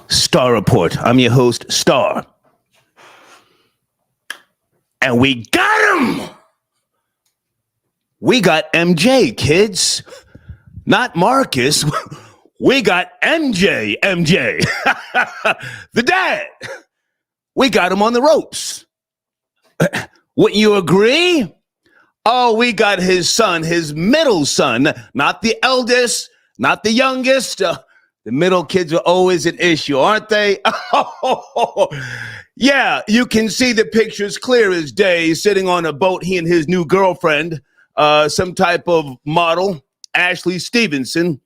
Star Report. I'm your host, Star. And we got him! We got MJ, kids. Not Marcus. We got MJ. The dad. We got him on the ropes. Wouldn't you agree? Oh, we got his son, his middle son, not the eldest, not the youngest. The middle kids are always an issue, aren't they? Yeah, you can see the pictures clear as day, sitting on a boat, he and his new girlfriend, some type of model, Ashley Stevenson.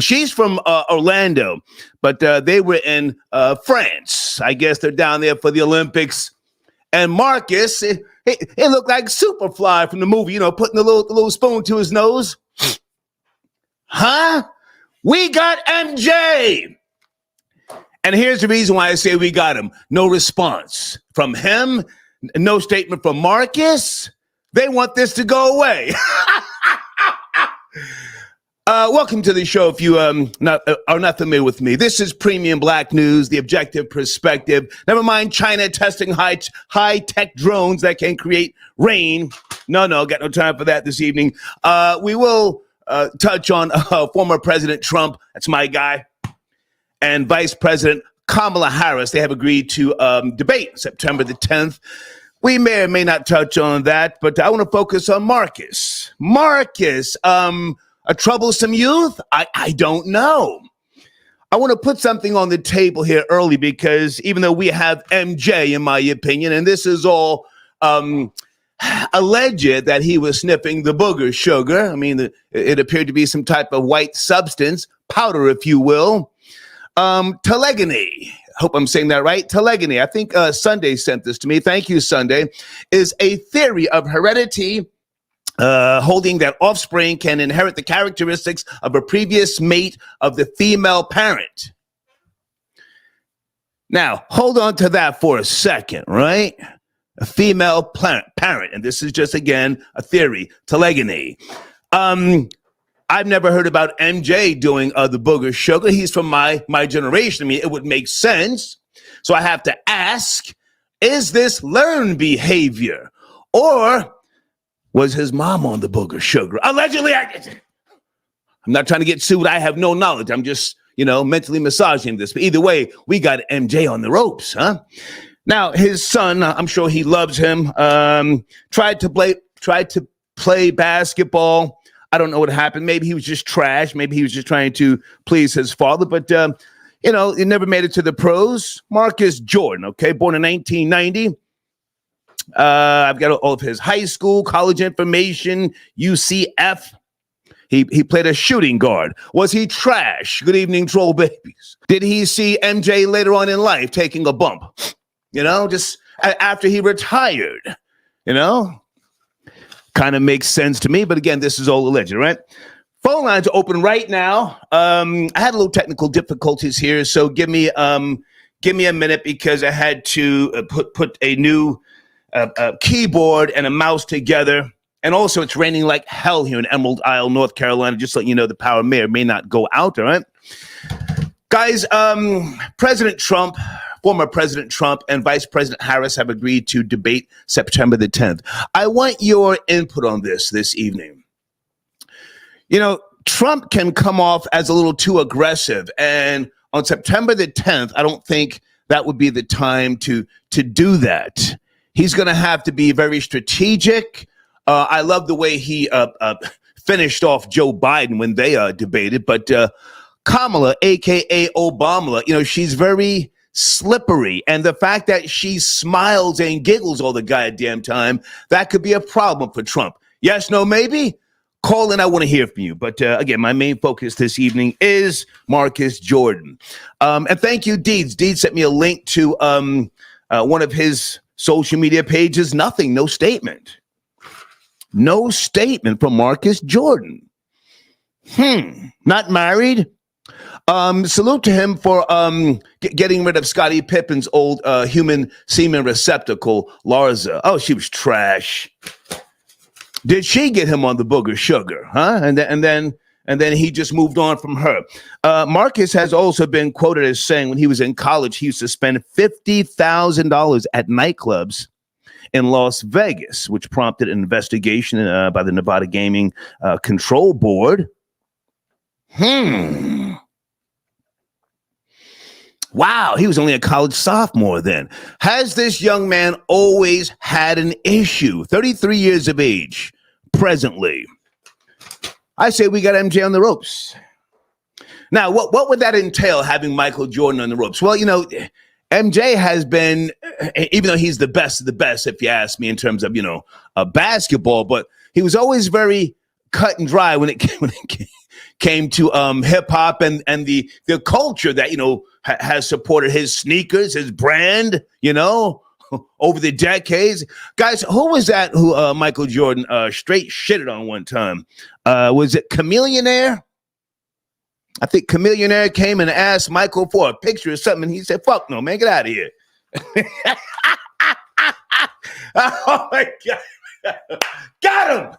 She's from Orlando, but they were in France. I guess they're down there for the Olympics. And Marcus, it looked like Superfly from the movie, you know, putting the little spoon to his nose. Huh? We got MJ. And here's the reason why I say we got him. No response from him. No statement from Marcus. They want this to go away. Welcome to the show. If you are not familiar with me, this is Premium Black News, the objective perspective. Never mind China testing high-tech drones that can create rain. No, got no time for that this evening. We will touch on former President Trump, that's my guy, and Vice President Kamala Harris. They have agreed to debate September the 10th. We may or may not touch on that, but I want to focus on Marcus. Marcus, a troublesome youth? I don't know. I want to put something on the table here early because even though we have MJ, in my opinion, and this is all alleged that he was sniffing the booger sugar. I mean, it appeared to be some type of white substance, powder, if you will. Telegony, hope I'm saying that right. Telegony, I think Sunday sent this to me. Thank you, Sunday, is a theory of heredity holding that offspring can inherit the characteristics of a previous mate of the female parent. Now, hold on to that for a second, right? A female parent, and this is just, again, a theory, telegony. I've never heard about MJ doing the booger sugar. He's from my generation. I mean, it would make sense. So I have to ask, is this learned behavior? Or was his mom on the booger sugar? Allegedly, I'm not trying to get sued. I have no knowledge. I'm just, mentally massaging this. But either way, we got MJ on the ropes, huh? Now, his son, I'm sure he loves him, tried to play basketball. I don't know what happened. Maybe he was just trash. Maybe he was just trying to please his father. But, he never made it to the pros. Marcus Jordan, okay, born in 1990. I've got all of his high school, college information, UCF. He played a shooting guard. Was he trash? Good evening, troll babies. Did he see MJ later on in life taking a bump? Just after he retired, kind of makes sense to me. But again, this is all alleged, right? Phone lines are open right now. I had a little technical difficulties here, so give me a minute because I had to put a new keyboard and a mouse together. And also, it's raining like hell here in Emerald Isle, North Carolina. Just so you know, the power may or may not go out, all right? Guys, President Trump, former President Trump, and Vice President Harris have agreed to debate September the 10th. I want your input on this evening. Trump can come off as a little too aggressive. And on September the 10th, I don't think that would be the time to do that. He's going to have to be very strategic. I love the way he finished off Joe Biden when they debated. But Kamala, a.k.a. Obama, she's very slippery. And the fact that she smiles and giggles all the goddamn time, that could be a problem for Trump. Yes, no, maybe? Call in. I want to hear from you. But again, my main focus this evening is Marcus Jordan. And thank you, Deeds. Deeds sent me a link to one of his social media pages. Nothing, no statement. No statement from Marcus Jordan. Not married. Salute to him for getting rid of Scottie Pippen's old human semen receptacle, Larsa. Oh, she was trash. Did she get him on the booger sugar, huh? And then and then he just moved on from her. Marcus has also been quoted as saying when he was in college, he used to spend $50,000 at nightclubs in Las Vegas, which prompted an investigation by the Nevada Gaming Control Board. Wow, he was only a college sophomore then. Has this young man always had an issue? 33 years of age, presently. I say we got MJ on the ropes. Now, what would that entail, having Michael Jordan on the ropes? Well, you know, MJ has been, even though he's the best of the best, if you ask me, in terms of, you know, basketball, but he was always very cut and dry when it came to hip hop and the culture that, you know, has supported his sneakers, his brand, you know, over the decades. Guys, who was that who Michael Jordan straight shitted on one time? Was it Chameleonaire? I think Chameleonaire came and asked Michael for a picture or something, and he said, fuck no, man, get out of here. Oh, my God. Got him.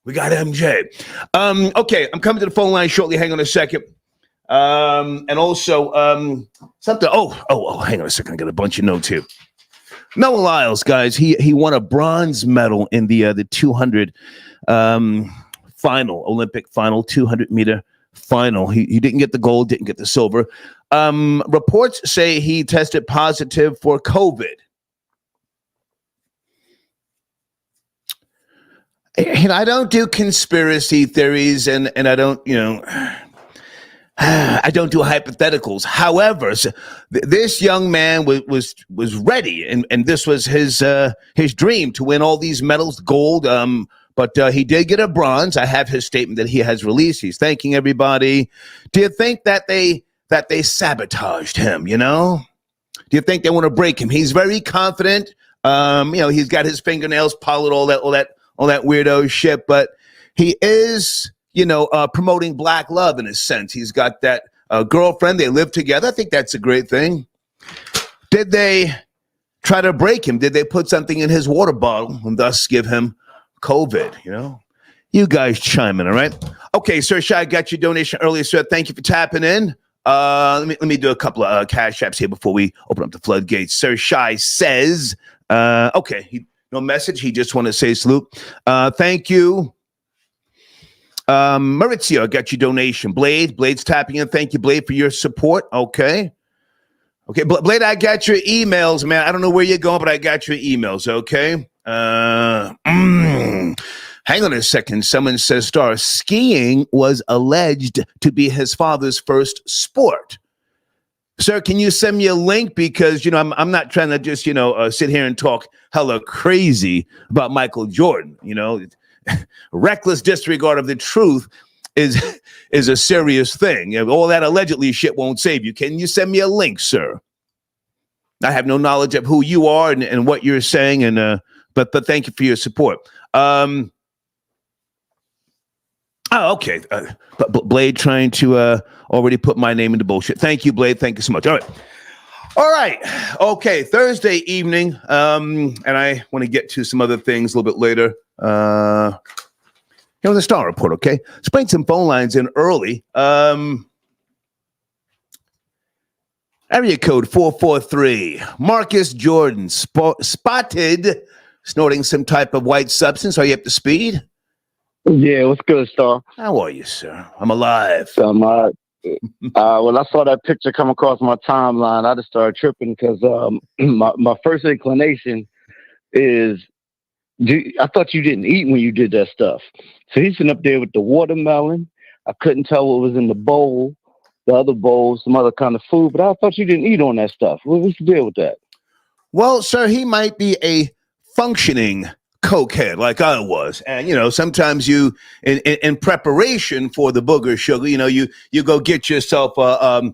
We got MJ. Okay, I'm coming to the phone line shortly. Hang on a second. And also something. Oh, hang on a second. I got a bunch of notes here. Noah Lyles, guys, he won a bronze medal in the 200 final, Olympic final, 200-meter final. He didn't get the gold, didn't get the silver. Reports say he tested positive for COVID. You know, I don't do conspiracy theories, and I don't, you know, I don't do hypotheticals. However, this young man was ready, and this was his dream to win all these medals, gold. But he did get a bronze. I have his statement that he has released. He's thanking everybody. Do you think that they sabotaged him? You know, do you think they want to break him? He's very confident. You know, he's got his fingernails polished, all that weirdo shit, but he is, you know, promoting black love in a sense. He's got that girlfriend. They live together. I think that's a great thing. Did they try to break him? Did they put something in his water bottle and thus give him COVID? You know, you guys chime in, all right? Okay, Sir Shy, I got your donation earlier, sir. Thank you for tapping in. Let me do a couple of cash apps here before we open up the floodgates. Sir Shy says, okay, no message. He just want to say salute. Thank you. Maurizio, I got your donation. Blade's tapping in. Thank you, Blade, for your support. Okay, Blade, I got your emails, man. I don't know where you're going, but I got your emails, okay? Hang on a second. Someone says, Star, skiing was alleged to be his father's first sport. Sir, can you send me a link? Because, you know, I'm not trying to just, you know, sit here and talk hella crazy about Michael Jordan. You know, reckless disregard of the truth is a serious thing. You know, all that allegedly shit won't save you. Can you send me a link, sir? I have no knowledge of who you are and what you're saying, and but thank you for your support. Oh, okay. Blade trying to already put my name into bullshit. Thank you, Blade. Thank you so much. All right. Okay. Thursday evening. And I want to get to some other things a little bit later. Here on the Star Report. Okay. Let's bring some phone lines in early. Area code 443. Marcus Jordan spotted snorting some type of white substance. Are you up to speed? Yeah, what's good, Star? How are you, sir? I'm alive. I'm all right. When I saw that picture come across my timeline, I just started tripping because my first inclination is, I thought you didn't eat when you did that stuff. So he's sitting up there with the watermelon. I couldn't tell what was in the bowl, the other bowl, some other kind of food, but I thought you didn't eat on that stuff. What's the deal with that? Well, sir, he might be a functioning cokehead like I was. And, you know, sometimes you, in preparation for the booger sugar, you know, you go get yourself a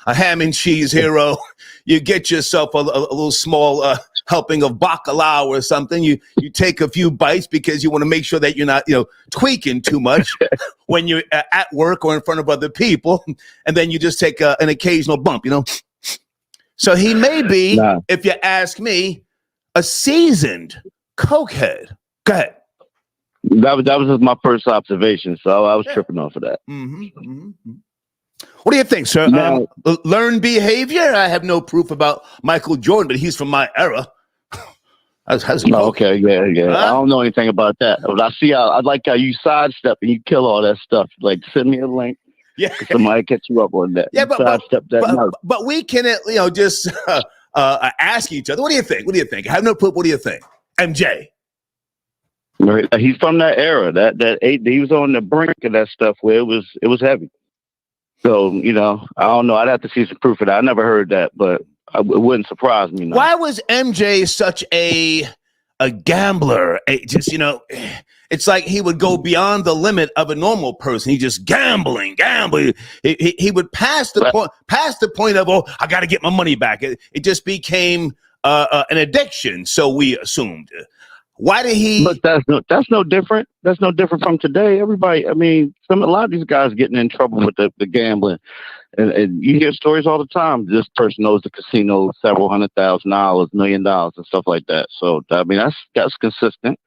ham and cheese hero. You get yourself a little small helping of bacalao or something. You take a few bites because you want to make sure that you're not, you know, tweaking too much when you're at work or in front of other people. And then you just take an occasional bump, you know. So he may be, if you ask me, a seasoned cokehead. Go ahead. That was just my first observation, so I was tripping off of that. What do you think, sir? Now, Learned behavior? I have no proof about Michael Jordan, but he's from my era. okay, yeah. Huh? I don't know anything about that. But I like how you sidestep and you kill all that stuff. Like, send me a link. Yeah, somebody catch you up on that. Yeah, but we can, just ask each other. What do you think? What do you think? I have no proof. What do you think, MJ? He's from that era. He was on the brink of that stuff where it was heavy. So I don't know. I'd have to see some proof of that. I never heard that, but it wouldn't surprise me. No. Why was MJ such a gambler? It's like he would go beyond the limit of a normal person. He just gambling. He would pass the point of, oh, I got to get my money back. It just became an addiction. So we assumed. Why did he? But that's no different. That's no different from today. Everybody, a lot of these guys getting in trouble with the gambling, and you hear stories all the time. This person owes the casino several $100,000, $1 million, and stuff like that. So that's consistent.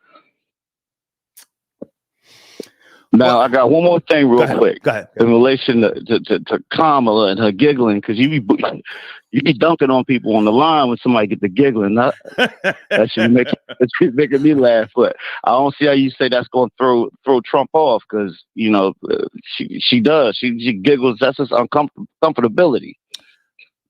Now, I got one more thing real quick. Go ahead. In relation to Kamala and her giggling, because you be dunking on people on the line when somebody get the giggling. That should be making me laugh. But I don't see how you say that's going to throw Trump off, because, she does. She giggles. That's just uncomfortability.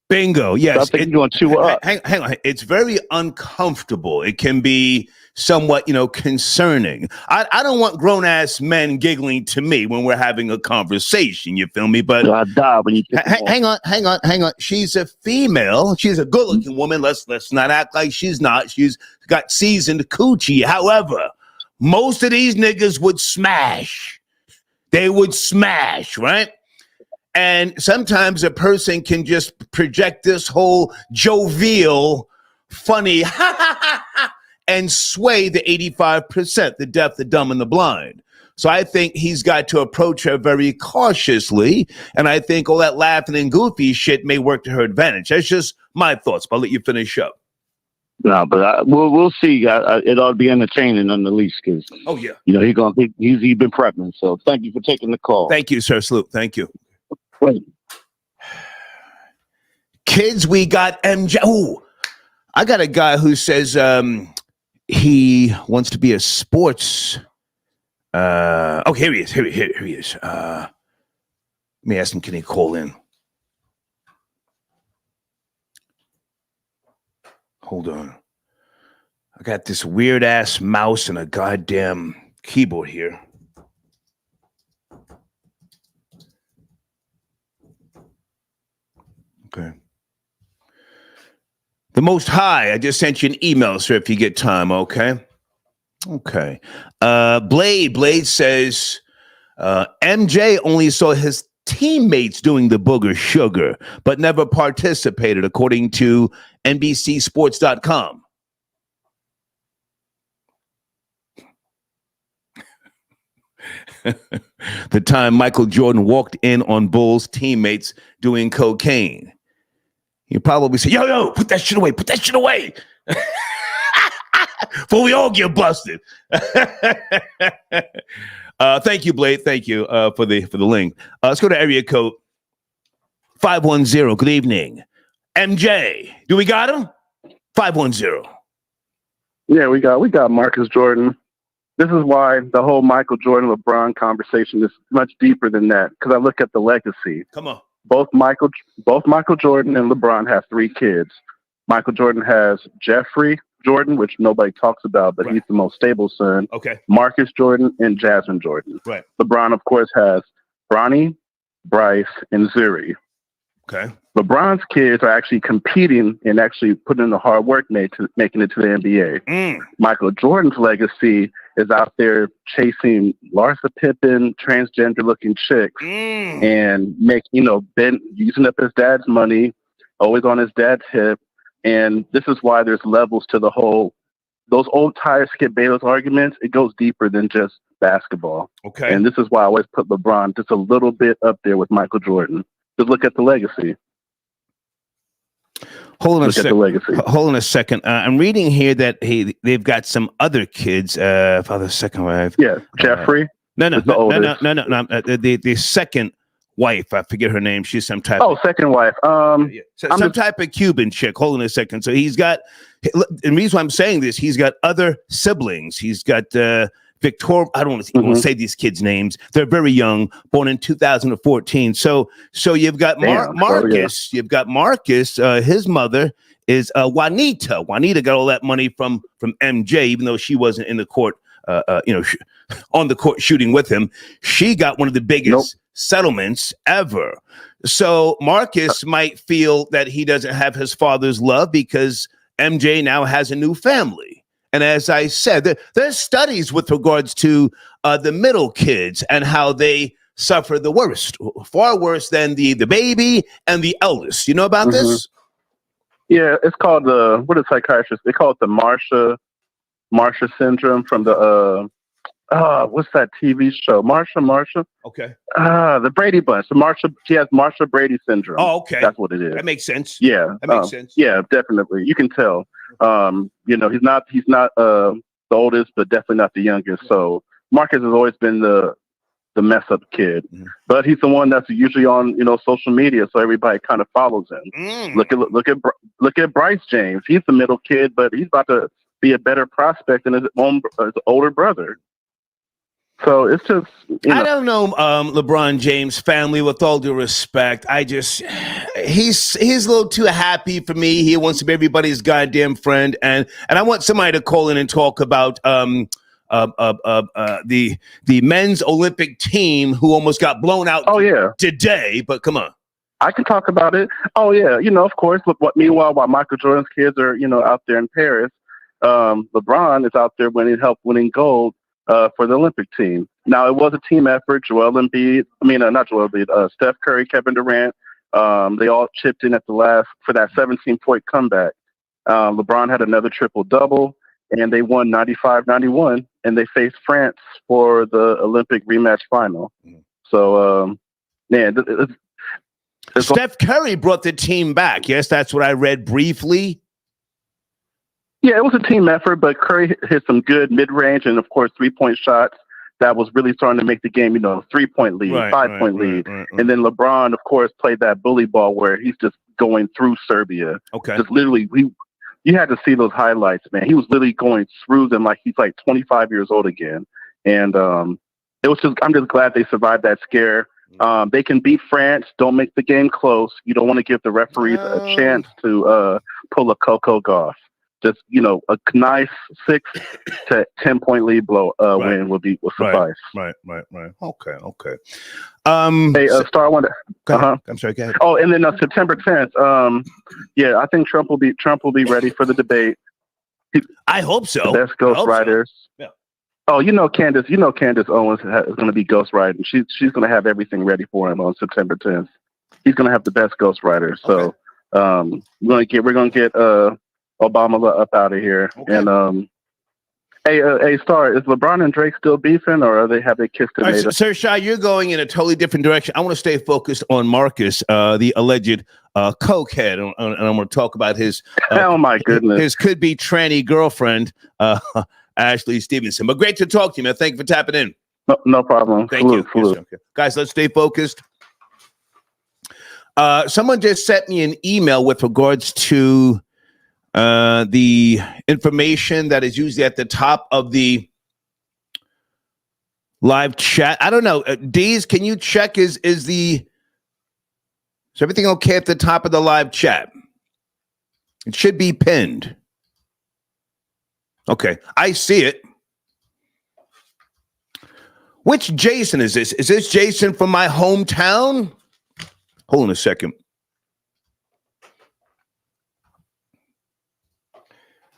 Bingo. Yes. So I think you're going to chew her up. Hang on. It's very uncomfortable. It can be somewhat, concerning. I don't want grown-ass men giggling to me when we're having a conversation. You feel me? But I die when you hang on. She's a female. She's a good-looking woman. Let's not act like she's not. She's got seasoned coochie. However, most of these niggas would smash. They would smash, right? And sometimes a person can just project this whole jovial, funny, and sway the 85%, the deaf, the dumb, and the blind. So I think he's got to approach her very cautiously. And I think all that laughing and goofy shit may work to her advantage. That's just my thoughts. But I'll let you finish up. No, but we'll see. It ought to be entertaining, none the least. Because he's been prepping. So thank you for taking the call. Thank you, sir. Salute. Thank you. Wait. Kids, we got MJ. Oh, I got a guy who says he wants to be a sports. Here he is. Let me ask him, can he call in? Hold on. I got this weird ass mouse and a goddamn keyboard here. Okay. The Most High, I just sent you an email, sir, if you get time, okay? Okay. Blade says, MJ only saw his teammates doing the booger sugar, but never participated, according to NBCSports.com. The time Michael Jordan walked in on Bulls teammates doing cocaine. You probably say, yo, put that shit away. Before we all get busted. Thank you, Blade. Thank you for the link. Let's go to area code 510. Good evening. MJ, do we got him? 510. Yeah, we got Marcus Jordan. This is why the whole Michael Jordan LeBron conversation is much deeper than that, because I look at the legacy. Come on. Both Michael Jordan and LeBron have 3 kids. Michael Jordan has Jeffrey Jordan, which nobody talks about, but he's the most stable son. Okay. Marcus Jordan and Jasmine Jordan. Right. LeBron, of course, has Bronny, Bryce, and Zuri. Okay. LeBron's kids are actually competing and actually putting in the hard work making it to the NBA. Michael Jordan's legacy is out there chasing Larsa Pippen, transgender-looking chicks, and using up his dad's money, always on his dad's hip. And this is why there's levels to those old tire Skip Bayless arguments. It goes deeper than just basketball. Okay. And this is why I always put LeBron just a little bit up there with Michael Jordan. Just look at the legacy. Hold on look at the legacy. Hold on a second. I'm reading here that they've got some other kids. Father, second wife. Yeah, Jeffrey. The second wife. I forget her name. She's some type. Second wife. Some type of Cuban chick. Hold on a second. So he's got. And the reason why I'm saying this, he's got other siblings. He's got Victoria. I don't want to say these kids' names. They're very young, born in 2014. So you've got Marcus. You've got Marcus. His mother is Juanita. Juanita got all that money from MJ, even though she wasn't in the court. On the court shooting with him. She got one of the biggest settlements ever. So Marcus might feel that he doesn't have his father's love because MJ now has a new family. And as I said, there's studies with regards to the middle kids and how they suffer the worst, far worse than the baby and the eldest. You know about this? Yeah, it's called what is psychiatrists? They call it the Marsha syndrome from the what's that TV show? Marsha. Okay. The Brady Bunch. She has Marsha Brady syndrome. Oh, okay. That's what it is. That makes sense. Yeah. That makes sense. Yeah, definitely. You can tell. He's not the oldest, but definitely not the youngest. So Marcus has always been the mess up kid. But he's the one that's usually on, social media, so everybody kind of follows him. Look at Bryce James. He's the middle kid, but he's about to be a better prospect than his older brother. So it's just, I don't know, LeBron James family, with all due respect. He's a little too happy for me. He wants to be everybody's goddamn friend. And I want somebody to call in and talk about the men's Olympic team who almost got blown out today. But come on. I can talk about it. Oh, yeah. Of course, meanwhile, while Michael Jordan's kids are, out there in Paris, LeBron is out there winning gold for the Olympic team. Now, it was a team effort. Not Joel Embiid, Steph Curry, Kevin Durant, they all chipped in at the last for that 17-point comeback. LeBron had another triple-double, and they won 95-91, and they faced France for the Olympic rematch final. So, Steph Curry brought the team back. Yes, that's what I read briefly. Yeah, it was a team effort, but Curry hit some good mid-range and, of course, three-point shots that was really starting to make the game, 3-point lead, 5-point lead. And then LeBron, of course, played that bully ball where he's just going through Serbia. Okay. Just literally, you had to see those highlights, man. He was literally going through them like he's like 25 years old again. And I'm just glad they survived that scare. They can beat France. Don't make the game close. You don't want to give the referees a chance to pull a Coco Gauff. Just, a nice 6 to 10-point lead win will suffice. Right. Okay. Hey, Star, I want to. I'm sorry. Go ahead. Oh, and then September 10th. I think Trump will be ready for the debate. I hope so. The best ghostwriters. So. Yeah. Oh, Candace Owens is going to be ghostwriting. She's going to have everything ready for him on September 10th. He's going to have the best ghostwriter. So we're going to get Obama up out of here. Okay. And hey, Star, is LeBron and Drake still beefing, or have they kissed it? Right, Sir Shah, you're going in a totally different direction. I want to stay focused on Marcus, the alleged cokehead, and I'm going to talk about his. Oh my goodness, his could-be tranny girlfriend, Ashley Stevenson. But great to talk to you, man. Thank you for tapping in. No problem. Thank you. Yes, okay. Guys, let's stay focused. Someone just sent me an email with regards to the information that is usually at the top of the live chat. I don't know. Deez, can you check? Is everything okay at the top of the live chat? It should be pinned. Okay, I see it. Which Jason is this? Is this Jason from my hometown? Hold on a second.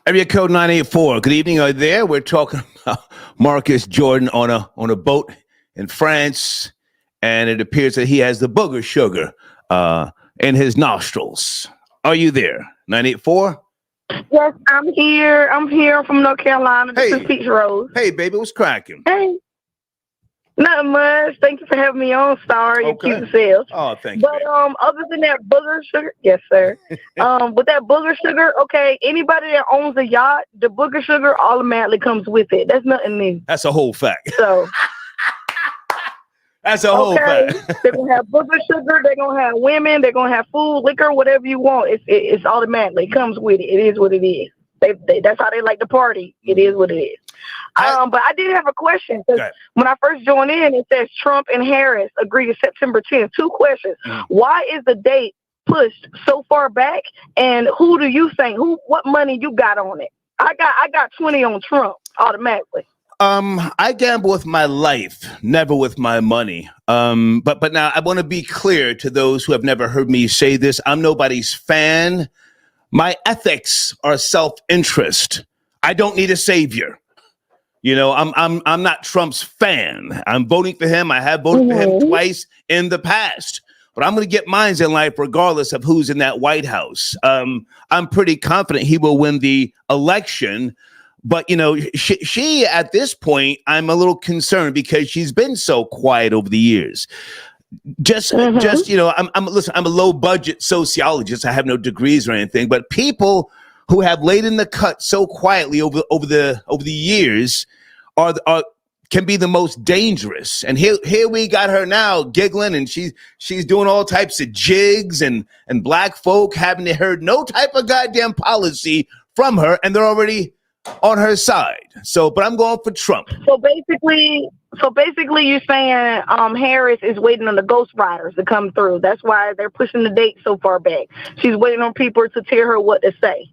Area code 984. Good evening. Are you there? We're talking about Marcus Jordan on a boat in France, and it appears that he has the booger sugar in his nostrils. Are you there? 984. Yes, I'm here. I'm here from North Carolina. This is Peach Rose. Hey, baby, what's cracking? Hey. Not much. Thank you for having me on, Star. You Okay. cute self. Oh, thank you. But other than that booger sugar, yes, sir. With that booger sugar, okay, anybody that owns a yacht, the booger sugar automatically comes with it. That's nothing new. That's a whole fact. So That's a whole okay, fact. they're gonna have booger sugar. They're gonna have women. They're gonna have food, liquor, whatever you want. It's automatically it comes with it. It is what it is. That's how they like to party. It is what it is. But I did have a question because when I first joined in, it says Trump and Harris agreed September 10th. Two questions. Why is the date pushed so far back? And who do you think? What money you got on it? I got 20 on Trump automatically. I gamble with my life, never with my money. But now I want to be clear to those who have never heard me say this. I'm nobody's fan. My ethics are self-interest. I don't need a savior. You know, I'm not Trump's fan. I'm voting for him. I have voted for him twice in the past. But I'm going to get mine in life regardless of who's in that White House. I'm pretty confident he will win the election. But, you know, she at this point, I'm a little concerned because she's been so quiet over the years. Just you know, listen, I'm a low budget sociologist. I have no degrees or anything, but people who have laid in the cut so quietly over the years are can be the most dangerous. And here we got her now giggling, and she's doing all types of jigs, and black folk haven't heard no type of goddamn policy from her, and they're already on her side. So, but I'm going for Trump. So basically you're saying Harris is waiting on the ghost riders to come through. That's why they're pushing the date so far back. She's waiting on people to tell her what to say.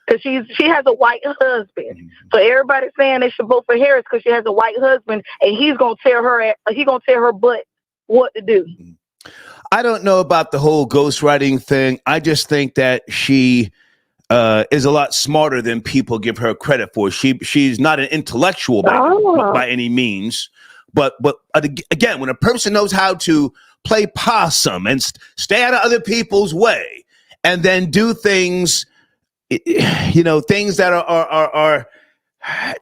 Because she has a white husband. So everybody's saying they should vote for Harris because she has a white husband, and he's gonna tell her butt what to do. I don't know about the whole ghostwriting thing. I just think that she is a lot smarter than people give her credit for. She's not an intellectual by any means, but again, when a person knows how to play possum and stay out of other people's way, and then do things, you know, things that are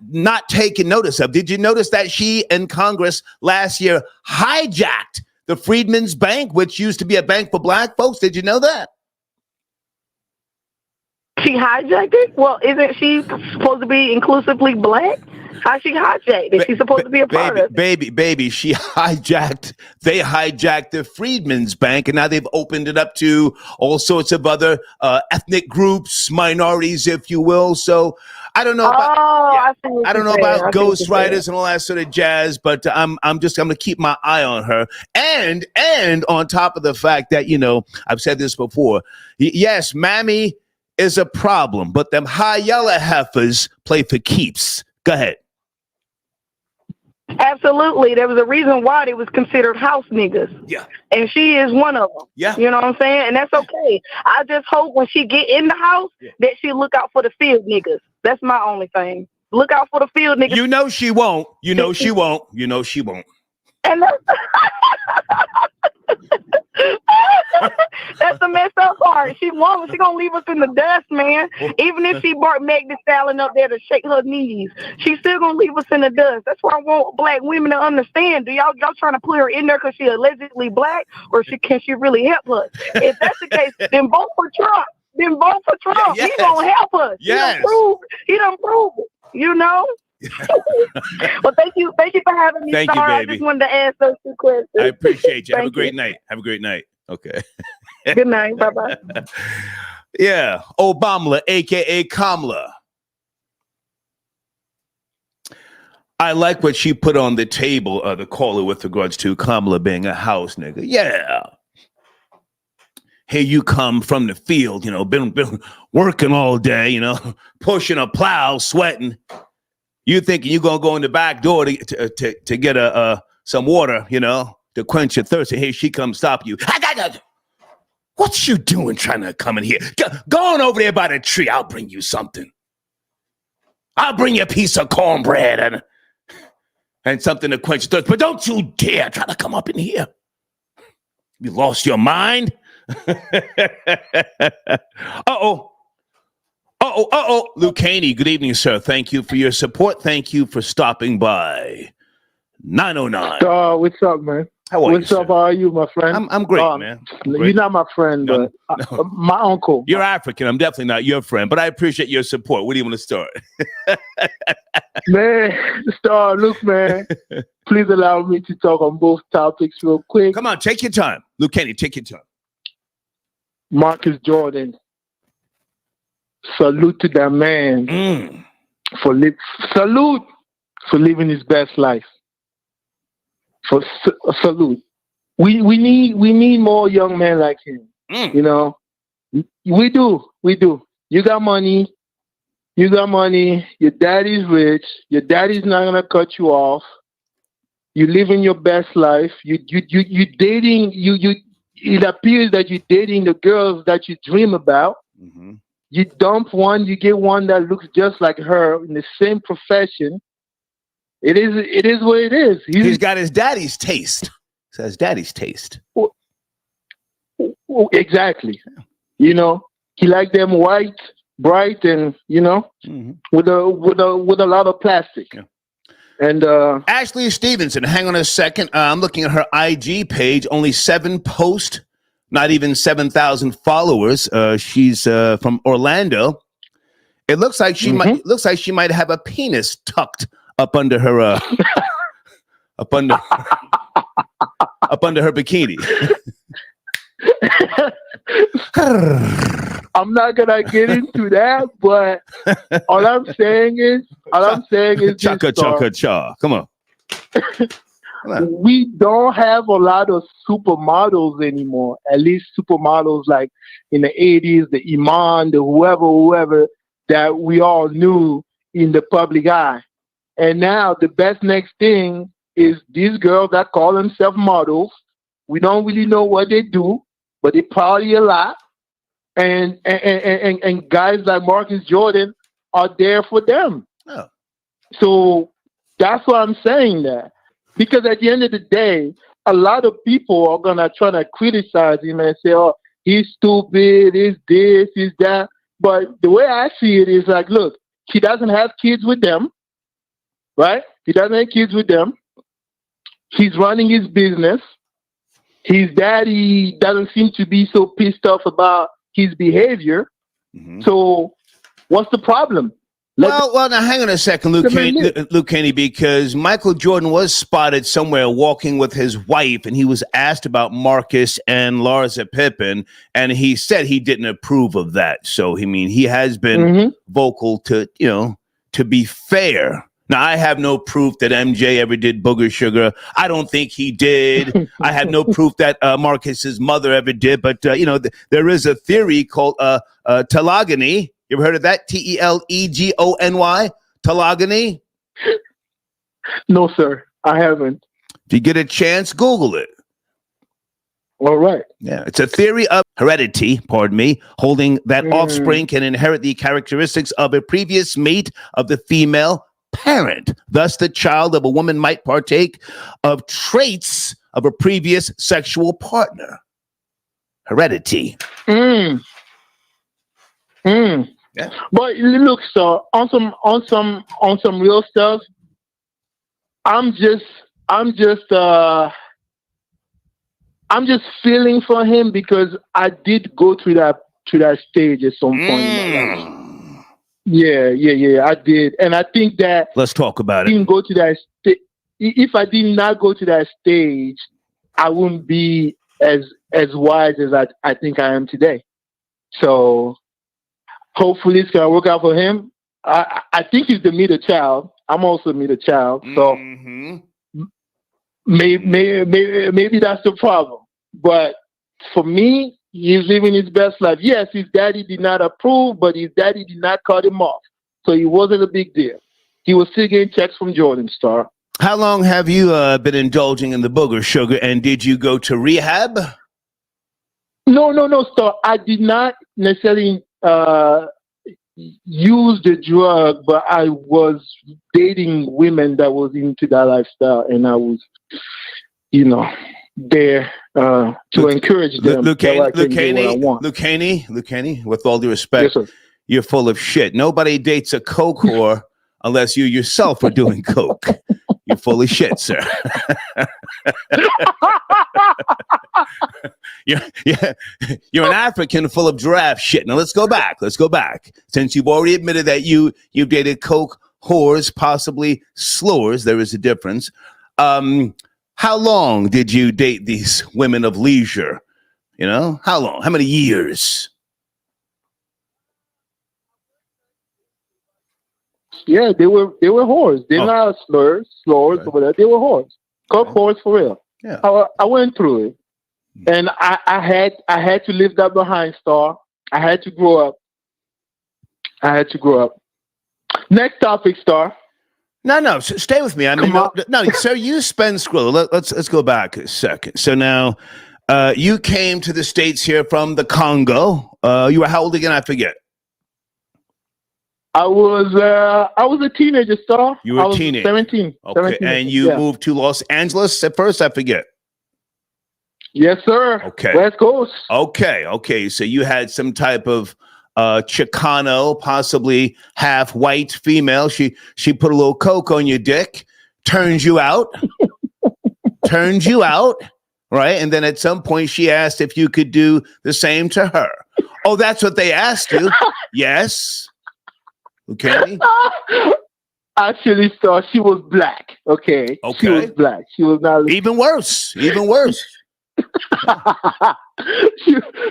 not taken notice of. Did you notice that she in Congress last year hijacked the Freedmen's Bank, which used to be a bank for black folks? Did you know that? She hijacked it? Well, isn't she supposed to be inclusively black? How she hijacked? Is she supposed to be a part of it? Baby, they hijacked the Freedmen's Bank, and now they've opened it up to all sorts of other ethnic groups, minorities, if you will. So I don't know about I don't know about ghostwriters and all that sort of jazz, but I'm going to keep my eye on her. And on top of the fact that, you know, I've said this before. Yes, Mammy is a problem, but them high yellow heifers play for keeps. Go ahead. Absolutely. There was a reason why they was considered house niggas. Yeah. And she is one of them. Yeah. You know what I'm saying? And that's okay. I just hope when she get in the house that she look out for the field niggas. That's my only thing. Look out for the field niggas. You know she won't. You know she won't. You know she won't. And that's the messed up part. She won't. She gonna leave us in the dust, man. Even if she brought Meg Thee Stallion up there to shake her knees, she's still gonna leave us in the dust. That's why I want black women to understand. Do y'all trying to put her in there because she allegedly black, or can she really help us? If that's the case, then vote for Trump. Yes. He gonna help us. Yes. He done prove it. You know. Well, thank you for having me. Thank you, baby. I just wanted to ask those two questions. I appreciate you. Have a great night. Okay. Good night. Bye-bye. Yeah. Obama, aka Kamala. I like what she put on the table, the caller, with regards to Kamala being a house nigga. Yeah. Here you come from the field, you know, been working all day, you know, pushing a plow, sweating. You thinking you're gonna go in the back door to get some water, you know, to quench your thirst. And here she comes stop you. What you doing trying to come in here? Go on over there by the tree. I'll bring you something. I'll bring you a piece of cornbread and something to quench your thirst. But don't you dare try to come up in here. You lost your mind? Uh-oh. Luke Haney, good evening, sir. Thank you for your support. Thank you for stopping by. 909. What's up, man? How are What's you, up? sir? How are you, my friend? I'm great, man. I'm great. You're not my friend, No, but no. my uncle. You're African. I'm definitely not your friend, but I appreciate your support. Where do you want to start? Man, Star, look, man. Please allow me to talk on both topics real quick. Come on, take your time. Luke Kenny, take your time. Marcus Jordan. Salute to that man salute for living his best life. Salute. We need more young men like him. You know, we do. You got money. Your daddy's rich. Your daddy's not gonna cut you off. You living your best life. You dating. It appears that you're dating the girls that you dream about. Mm-hmm. You dump one, you get one that looks just like her in the same profession. It is what it is. He's got his daddy's taste. He has daddy's taste. Exactly. You know, he like them white, bright, and with a lot of plastic. Yeah. And Ashley Stevenson, hang on a second. I'm looking at her IG page. Only 7 posts, not even 7,000 followers. She's from Orlando. It looks like she might have a penis tucked up under her up under her bikini. I'm not gonna get into that, but all I'm saying is cha. Come on. We don't have a lot of supermodels anymore. At least supermodels like in the 80s, the Iman, the whoever that we all knew in the public eye. And now the best next thing is these girls that call themselves models. We don't really know what they do, but they party a lot. And guys like Marcus Jordan are there for them. Oh. So that's why I'm saying that. Because at the end of the day, a lot of people are gonna try to criticize him and say, "Oh, he's stupid, he's this, he's that." But the way I see it is like, look, he doesn't have kids with them, right? He doesn't have kids with them. He's running his business. His daddy doesn't seem to be so pissed off about his behavior. Mm-hmm. So what's the problem? Well, now hang on a second, Luke Kenny, because Michael Jordan was spotted somewhere walking with his wife, and he was asked about Marcus and Larsa Pippen, and he said he didn't approve of that. So, I mean, he has been vocal to be fair. Now, I have no proof that MJ ever did booger sugar. I don't think he did. I have no proof that Marcus's mother ever did. But, there is a theory called Telegony. You ever heard of that? Telegony? Telegony? No, sir. I haven't. If you get a chance, Google it. All right. Yeah, it's a theory of heredity, holding that offspring can inherit the characteristics of a previous mate of the female parent. Thus, the child of a woman might partake of traits of a previous sexual partner. Heredity. Yeah. But look, sir, on some real stuff, I'm just feeling for him because I did go through that stage at some point in my life. Yeah, I did, and I think that let's talk about it. Didn't go to that if I did not go to that stage, I wouldn't be as wise as I think I am today. So hopefully it's gonna work out for him. I think he's the middle child. I'm also a middle child, so maybe that's the problem. But for me, he's living his best life. Yes, his daddy did not approve, but his daddy did not cut him off, so it wasn't a big deal. He was still getting checks from Jordan Star. How long have you been indulging in the booger sugar, and did you go to rehab? No, Star. I did not necessarily use the drug, but I was dating women that was into that lifestyle, and I was, there to encourage them. Luke Haney, with all due respect, yes, you're full of shit. Nobody dates a coke whore unless you yourself are doing coke. You're full of shit, sir. You're an African full of giraffe shit. Now let's go back. Since you've already admitted that you've dated coke whores, possibly slurs, there is a difference. How long did you date these women of leisure? You know, how long? How many years? Yeah, they were whores. They're not slurs or whatever. They were whores. Coke whores for real. Yeah. I went through it, and I had to leave that behind, Star. I had to grow up. Next topic, Star. No, stay with me. I mean, no, sir, you spend Skrilla. Let's go back a second. So now, you came to the States here from the Congo. You were how old again? I forget. I was a teenager, Star. You were a teenager. 17. Okay, 17, and you moved to Los Angeles at first? I forget. Yes, sir. Okay. West Coast. Okay. So you had some type of Chicano, possibly half white female. She put a little coke on your dick, turns you out, right? And then at some point she asked if you could do the same to her. Oh, that's what they asked you? Yes. Okay. Actually, Star, she was black. Okay. She was black. She was not even worse.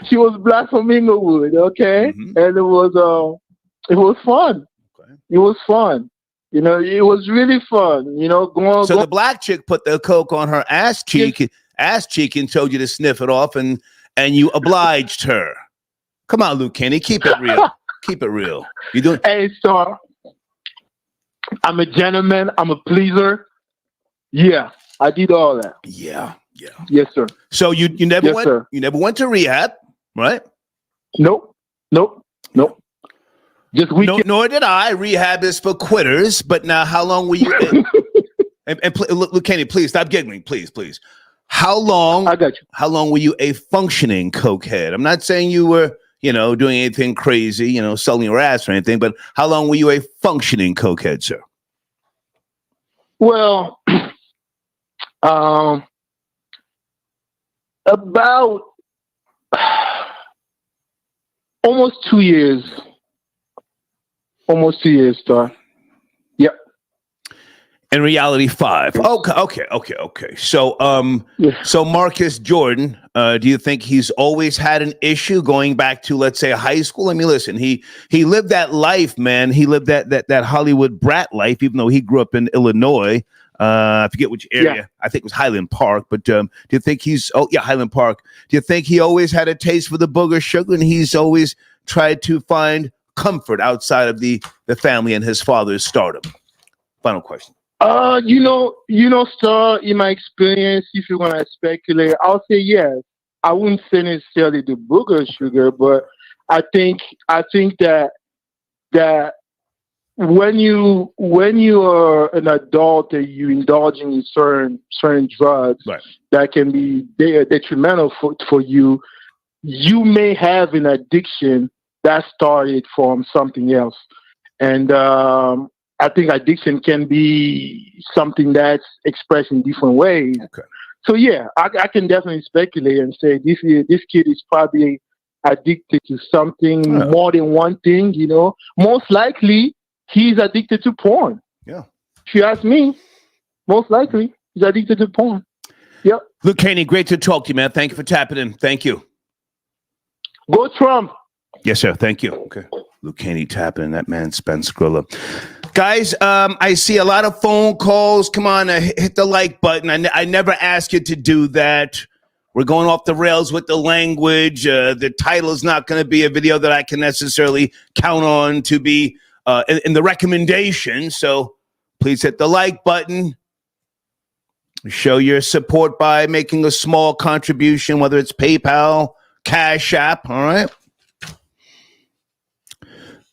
she was black from Inglewood, okay? Mm-hmm. And it was fun. Okay. It was fun. You know, it was really fun. You know, the black chick put the coke on her ass cheek and told you to sniff it off, and you obliged her. Come on, Luke Kenny, keep it real. Keep it real. You doing? Hey, Star. I'm a gentleman. I'm a pleaser. Yeah, I did all that. Yeah. Yes, sir. So you never went. Sir. You never went to rehab, right? Nope. Just weekend. No, nor did I. Rehab is for quitters. But now, how long were you? Look, Kenny, please stop giggling, please. How long? I got you. How long were you a functioning cokehead? I'm not saying you were, doing anything crazy, selling your ass or anything. But how long were you a functioning cokehead, sir? Well, about almost 2 years. Almost 2 years, Star. Yep. In reality, 5. Okay. So Marcus Jordan, do you think he's always had an issue going back to, let's say, high school? I mean, listen, he lived that life, man. He lived that Hollywood brat life, even though he grew up in Illinois. I forget which area. Yeah. I think it was Highland Park. But do you think Highland Park. Do you think he always had a taste for the booger sugar, and he's always tried to find comfort outside of the family and his father's stardom? Final question. Star, in my experience, if you want to speculate, I'll say yes. I wouldn't say necessarily the booger sugar, but I think that when you are an adult and you indulging in certain drugs, right, that can be detrimental for you, you may have an addiction that started from something else. And I think addiction can be something that's expressed in different ways. Okay. So yeah, I can definitely speculate and say this kid is probably addicted to something more than one thing. Most likely he's addicted to porn. Yeah. If you ask me, most likely he's addicted to porn. Yep. Luke Haney, great to talk to you, man. Thank you for tapping in. Thank you. Go Trump. Yes, sir. Thank you. Okay. Luke Haney tapping in. That man Spence Skrilla. Guys, I see a lot of phone calls. Come on, hit the like button. I never ask you to do that. We're going off the rails with the language. The title is not going to be a video that I can necessarily count on to be in the recommendation. So please hit the like button. Show your support by making a small contribution, whether it's PayPal, Cash App. All right.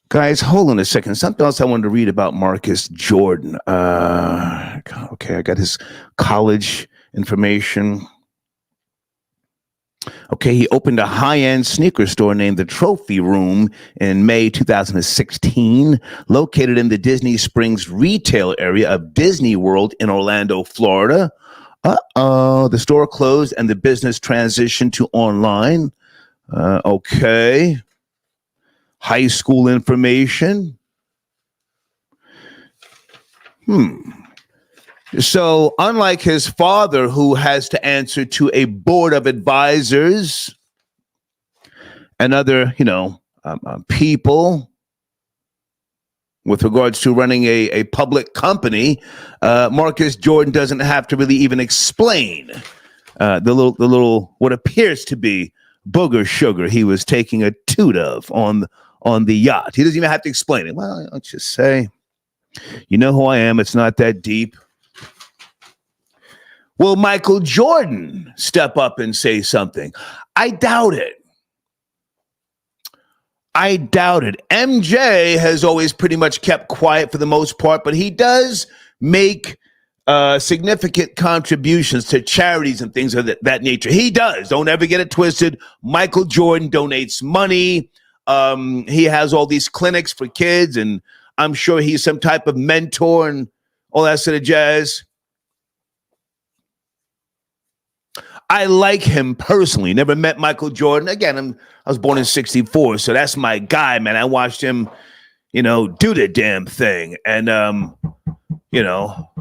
Guys, hold on a second. Something else I wanted to read about Marcus Jordan. Okay, I got his college information. Okay, he opened a high-end sneaker store named the Trophy Room in May 2016, located in the Disney Springs retail area of Disney World in Orlando, Florida. The store closed and the business transitioned to online. Okay. High school information. So, unlike his father, who has to answer to a board of advisors and other, people with regards to running a public company, Marcus Jordan doesn't have to really even explain the little what appears to be booger sugar he was taking a toot of on the yacht. He doesn't even have to explain it. Well, I'll just say, you know who I am. It's not that deep. Will Michael Jordan step up and say something? I doubt it. MJ has always pretty much kept quiet for the most part, but he does make significant contributions to charities and things of that nature. He does. Don't ever get it twisted. Michael Jordan donates money. He has all these clinics for kids, and I'm sure he's some type of mentor and all that sort of jazz. I like him personally. Never met Michael Jordan. Again, I was born in 1964, so that's my guy, man. I watched him, do the damn thing. And,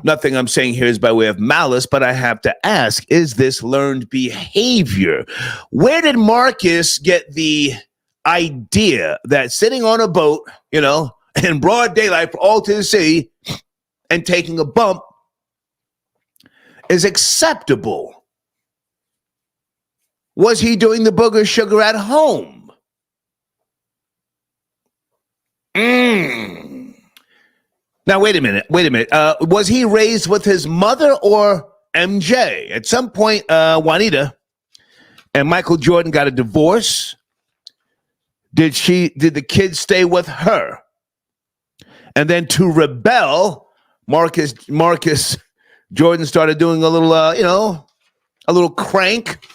nothing I'm saying here is by way of malice, but I have to ask, is this learned behavior? Where did Marcus get the idea that sitting on a boat, in broad daylight for all to see and taking a bump is acceptable? Was he doing the booger sugar at home? Now, wait a minute. Was he raised with his mother or MJ? At some point, Juanita and Michael Jordan got a divorce. Did the kids stay with her? And then to rebel, Marcus Jordan started doing a little, a little crank.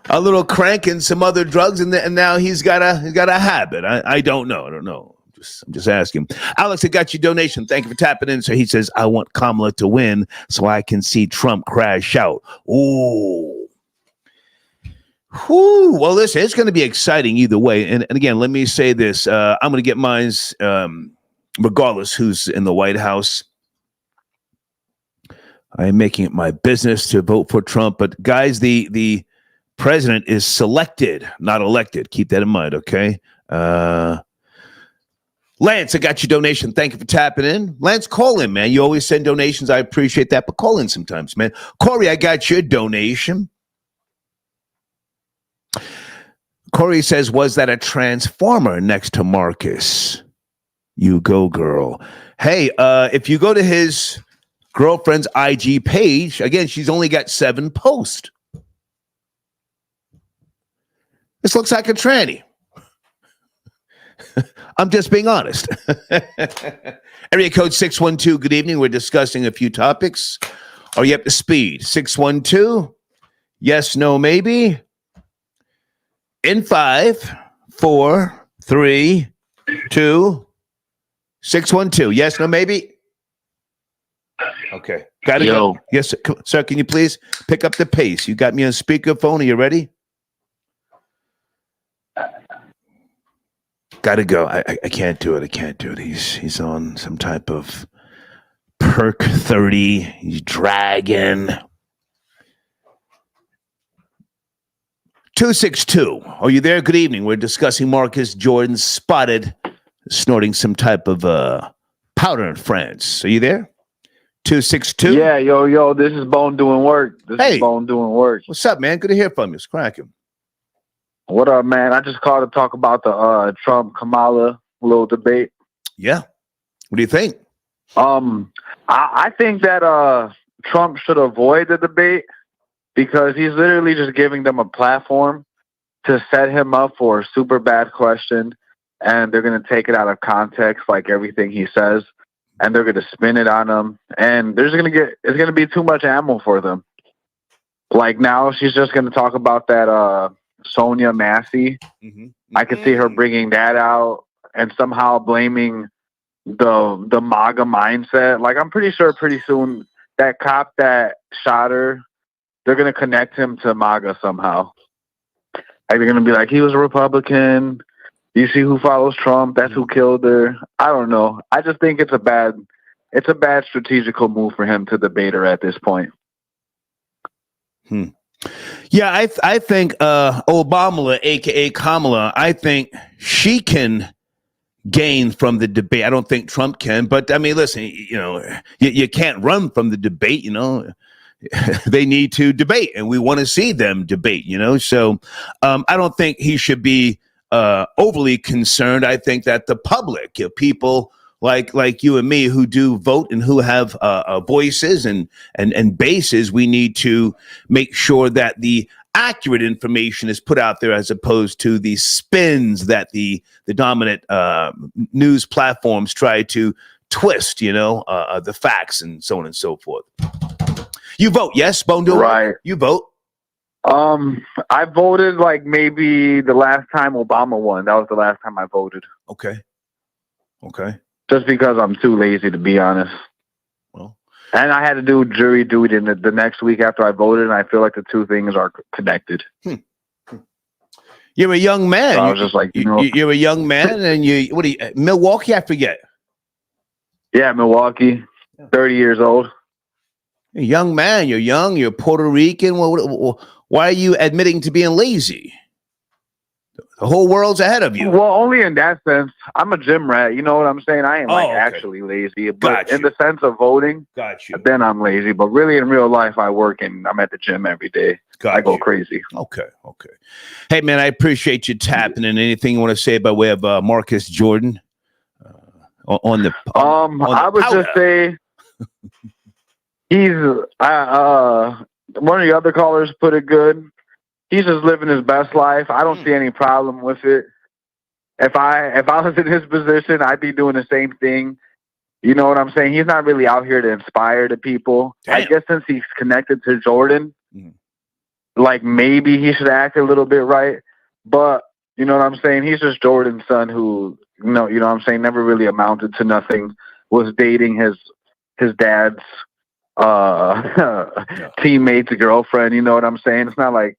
A little crank and some other drugs, and now he's got a habit. I don't know. I'm just asking. Alex, I got your donation. Thank you for tapping in. So he says, I want Kamala to win so I can see Trump crash out. Ooh. Whew. Well, listen, it's going to be exciting either way. And again, let me say this. I'm going to get mine's regardless who's in the White House. I am making it my business to vote for Trump. But guys, the president is selected, not elected. Keep that in mind, okay? Lance, I got your donation. Thank you for tapping in. Lance, call in, man. You always send donations. I appreciate that, but call in sometimes, man. Corey, I got your donation. Corey says, was that a transformer next to Marcus? You go, girl. Hey, if you go to his girlfriend's IG page, again, she's only got 7 posts. This looks like a tranny. I'm just being honest. Area code 612, good evening. We're discussing a few topics. Are you up to speed? 612, yes, no, maybe. In 5, 4, 3, 2, 612, yes, no, maybe. Okay, gotta go. Yes, sir, can you please pick up the pace? You got me on speakerphone. Are you ready? Gotta go. I can't do it. He's on some type of perk 30. He's dragging. 262. Are you there? Good evening. We're discussing Marcus Jordan spotted snorting some type of powder in France. Are you there? 262. Yeah, yo. This is Bone doing work. Bone doing work. What's up, man? Good to hear from you. It's cracking. What up, man? I just called to talk about the Trump-Kamala little debate. Yeah. What do you think? I think that Trump should avoid the debate because he's literally just giving them a platform to set him up for a super bad question, and they're going to take it out of context like everything he says. and they're gonna spin it on him, and it's gonna be too much ammo for them. Like now, she's just gonna talk about that Sonia Massey. Mm-hmm. I could see her bringing that out and somehow blaming the MAGA mindset. Like I'm pretty sure pretty soon that cop that shot her, they're gonna connect him to MAGA somehow. Like they're gonna be like, he was a Republican. You see who follows Trump? That's who killed her. I don't know. I just think it's a bad strategical move for him to debate her at this point. Yeah, I think Obama, aka Kamala, I think she can gain from the debate. I don't think Trump can, but I mean, listen, you can't run from the debate. They need to debate, and we want to see them debate. So I don't think he should be overly concerned. I think that the public, people like you and me who do vote and who have voices and bases, we need to make sure that the accurate information is put out there as opposed to the spins that the dominant news platforms try to twist, the facts and so on and so forth. You vote, yes, Bone Doer? Right. You vote. I voted like maybe the last time Obama won. That was the last time I voted. Okay. Just because I'm too lazy, to be honest. Well, and I had to do jury duty in the next week after I voted, and I feel like the two things are connected. You're a young man. So I was just like, you're a young man, and what are you, Milwaukee? I forget. Yeah, Milwaukee, 30 years old. You're a young man. You're young. You're Puerto Rican. Why are you admitting to being lazy? The whole world's ahead of you. Well, only in that sense. I'm a gym rat. You know what I'm saying? I ain't actually lazy. But in the sense of voting, then I'm lazy. But really in real life, I work and I'm at the gym every day. I go crazy. Okay. Hey, man, I appreciate you tapping in. Anything you want to say by way of Marcus Jordan? I would just say he's one of the other callers put it good. He's just living his best life. I don't see any problem with it. If I was in his position, I'd be doing the same thing. You know what I'm saying? He's not really out here to inspire the people. Damn. I guess since he's connected to Jordan, like maybe he should act a little bit right. But you know what I'm saying? He's just Jordan's son who, you know what I'm saying, never really amounted to nothing, was dating his dad's teammate's girlfriend. You know what I'm saying? It's not like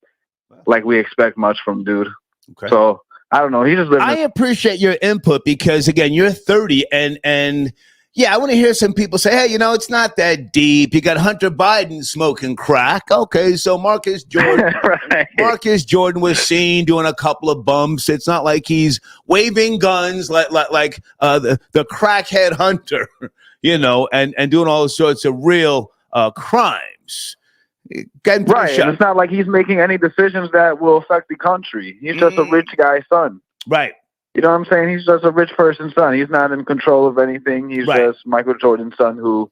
we expect much from dude. Okay. So I don't know. He just living. I appreciate your input because again, you're 30 and yeah, I want to hear some people say, hey, it's not that deep. You got Hunter Biden smoking crack. Okay, so Marcus Jordan, right. Marcus Jordan was seen doing a couple of bumps. It's not like he's waving guns like the crackhead Hunter, and doing all sorts of real crimes. Right, and it's not like he's making any decisions that will affect the country. He's just a rich guy's son. Right. You know what I'm saying? He's just a rich person's son. He's not in control of anything. He's just Michael Jordan's son who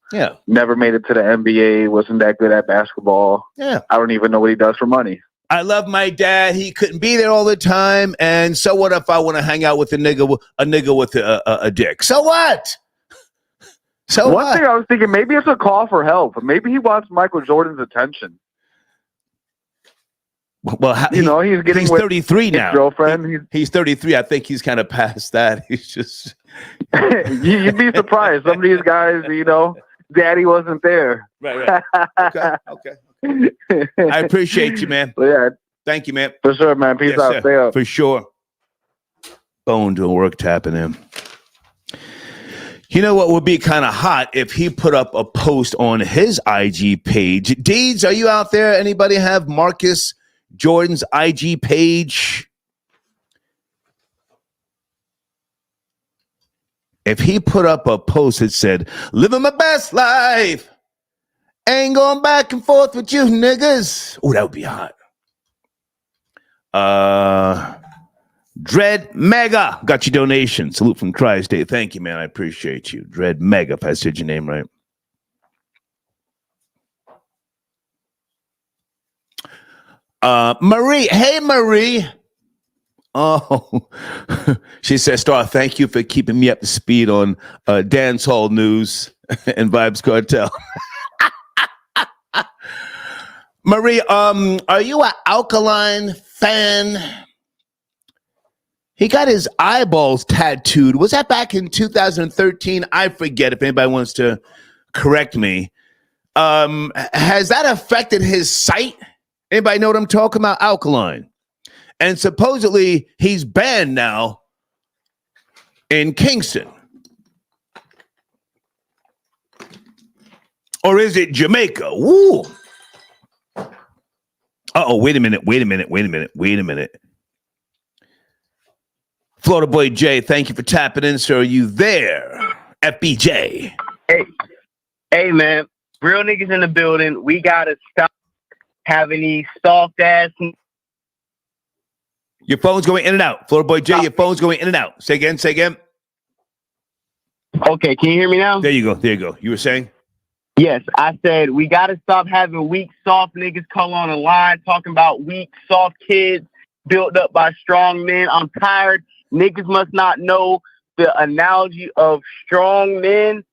never made it to the NBA, wasn't that good at basketball. Yeah. I don't even know what he does for money. I love my dad. He couldn't be there all the time. And so what if I want to hang out with a nigga with a dick? So what? So one thing I was thinking, maybe it's a call for help. Maybe he wants Michael Jordan's attention. Well, he's getting he's 33 now. Girlfriend. He's 33. I think he's kind of past that. He's just. You'd be surprised. Some of these guys, daddy wasn't there. Right. Okay. I appreciate you, man. Yeah. Thank you, man. For sure, man. Peace out. Stay up. For sure. Bone doing work tapping him. You know what would be kind of hot if he put up a post on his IG page? Deeds, are you out there? Anybody have Marcus Jordan's IG page? If he put up a post that said, living my best life, ain't going back and forth with you niggas. Oh, that would be hot. Dread Mega got your donation. Salute from Tri-State. Thank you, man. I appreciate you. Dread Mega, if I said your name right. Marie. Hey, Marie. Oh, she says, Star, thank you for keeping me up to speed on dance hall news and Vibes Cartel. Marie, are you an Alkaline fan? He got his eyeballs tattooed. Was that back in 2013? I forget if anybody wants to correct me. Has that affected his sight? Anybody know what I'm talking about? Alkaline. And supposedly he's banned now in Kingston. Or is it Jamaica? Woo. Uh-oh, wait a minute. Florida Boy Jay, thank you for tapping in, sir. Are you there? FBJ. Hey, man. Real niggas in the building. We got to stop having these soft ass. Your phone's going in and out. Florida Boy Jay, your phone's going in and out. Say again. Okay, can you hear me now? There you go. You were saying? Yes, I said we got to stop having weak, soft niggas call on the line talking about weak, soft kids built up by strong men. I'm tired. Niggas must not know the analogy of strong men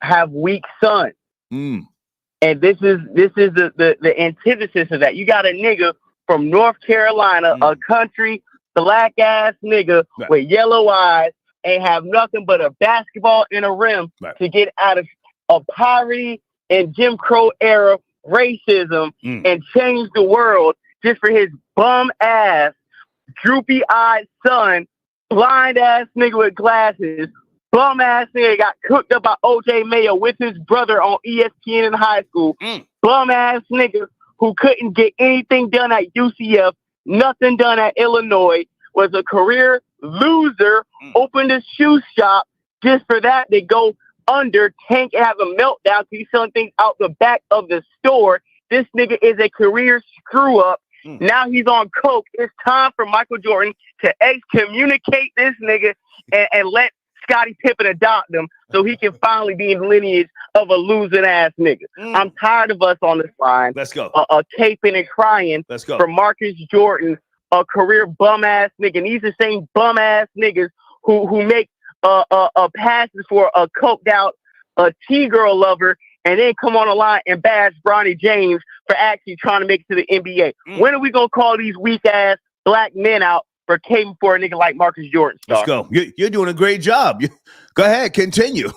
have weak sons. And this is the antithesis of that. You got a nigga from North Carolina, a country black ass nigga with yellow eyes, ain't have nothing but a basketball and a rim to get out of poverty and Jim Crow era racism and change the world just for his bum ass, droopy eyed son, blind ass nigga with glasses, bum ass nigga got cooked up by OJ Mayo with his brother on ESPN in high school, bum ass nigga who couldn't get anything done at UCF, nothing done at Illinois, was a career loser, opened a shoe shop just for that to go under, tank, and have a meltdown because he's selling things out the back of the store. This nigga is a career screw up. Now he's on coke. It's time for Michael Jordan to excommunicate this nigga and let Scottie Pippen adopt him so he can finally be in the lineage of a losing ass nigga. I'm tired of us on this line. Let's go. Caping and crying for Marcus Jordan, a career bum ass nigga. And these are the same bum ass niggas who make passes for a coked out T-girl lover and then come on the line and bash Bronny James for actually trying to make it to the NBA. When are we going to call these weak ass black men out for caping for a nigga like Marcus Jordan? Star? Let's go. You're doing a great job. Go ahead. Continue.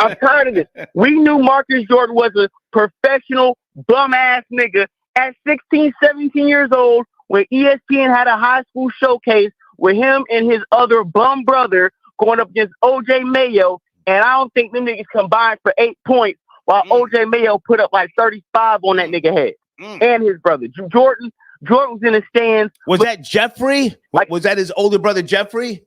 I'm tired of this. We knew Marcus Jordan was a professional bum ass nigga at 16, 17 years old when ESPN had a high school showcase with him and his other bum brother going up against OJ Mayo, and I don't think them niggas combined for 8 points while OJ Mayo put up like 35 on that nigga head and his brother. Jordan was in the stands. Was that Jeffrey? Was that his older brother Jeffrey?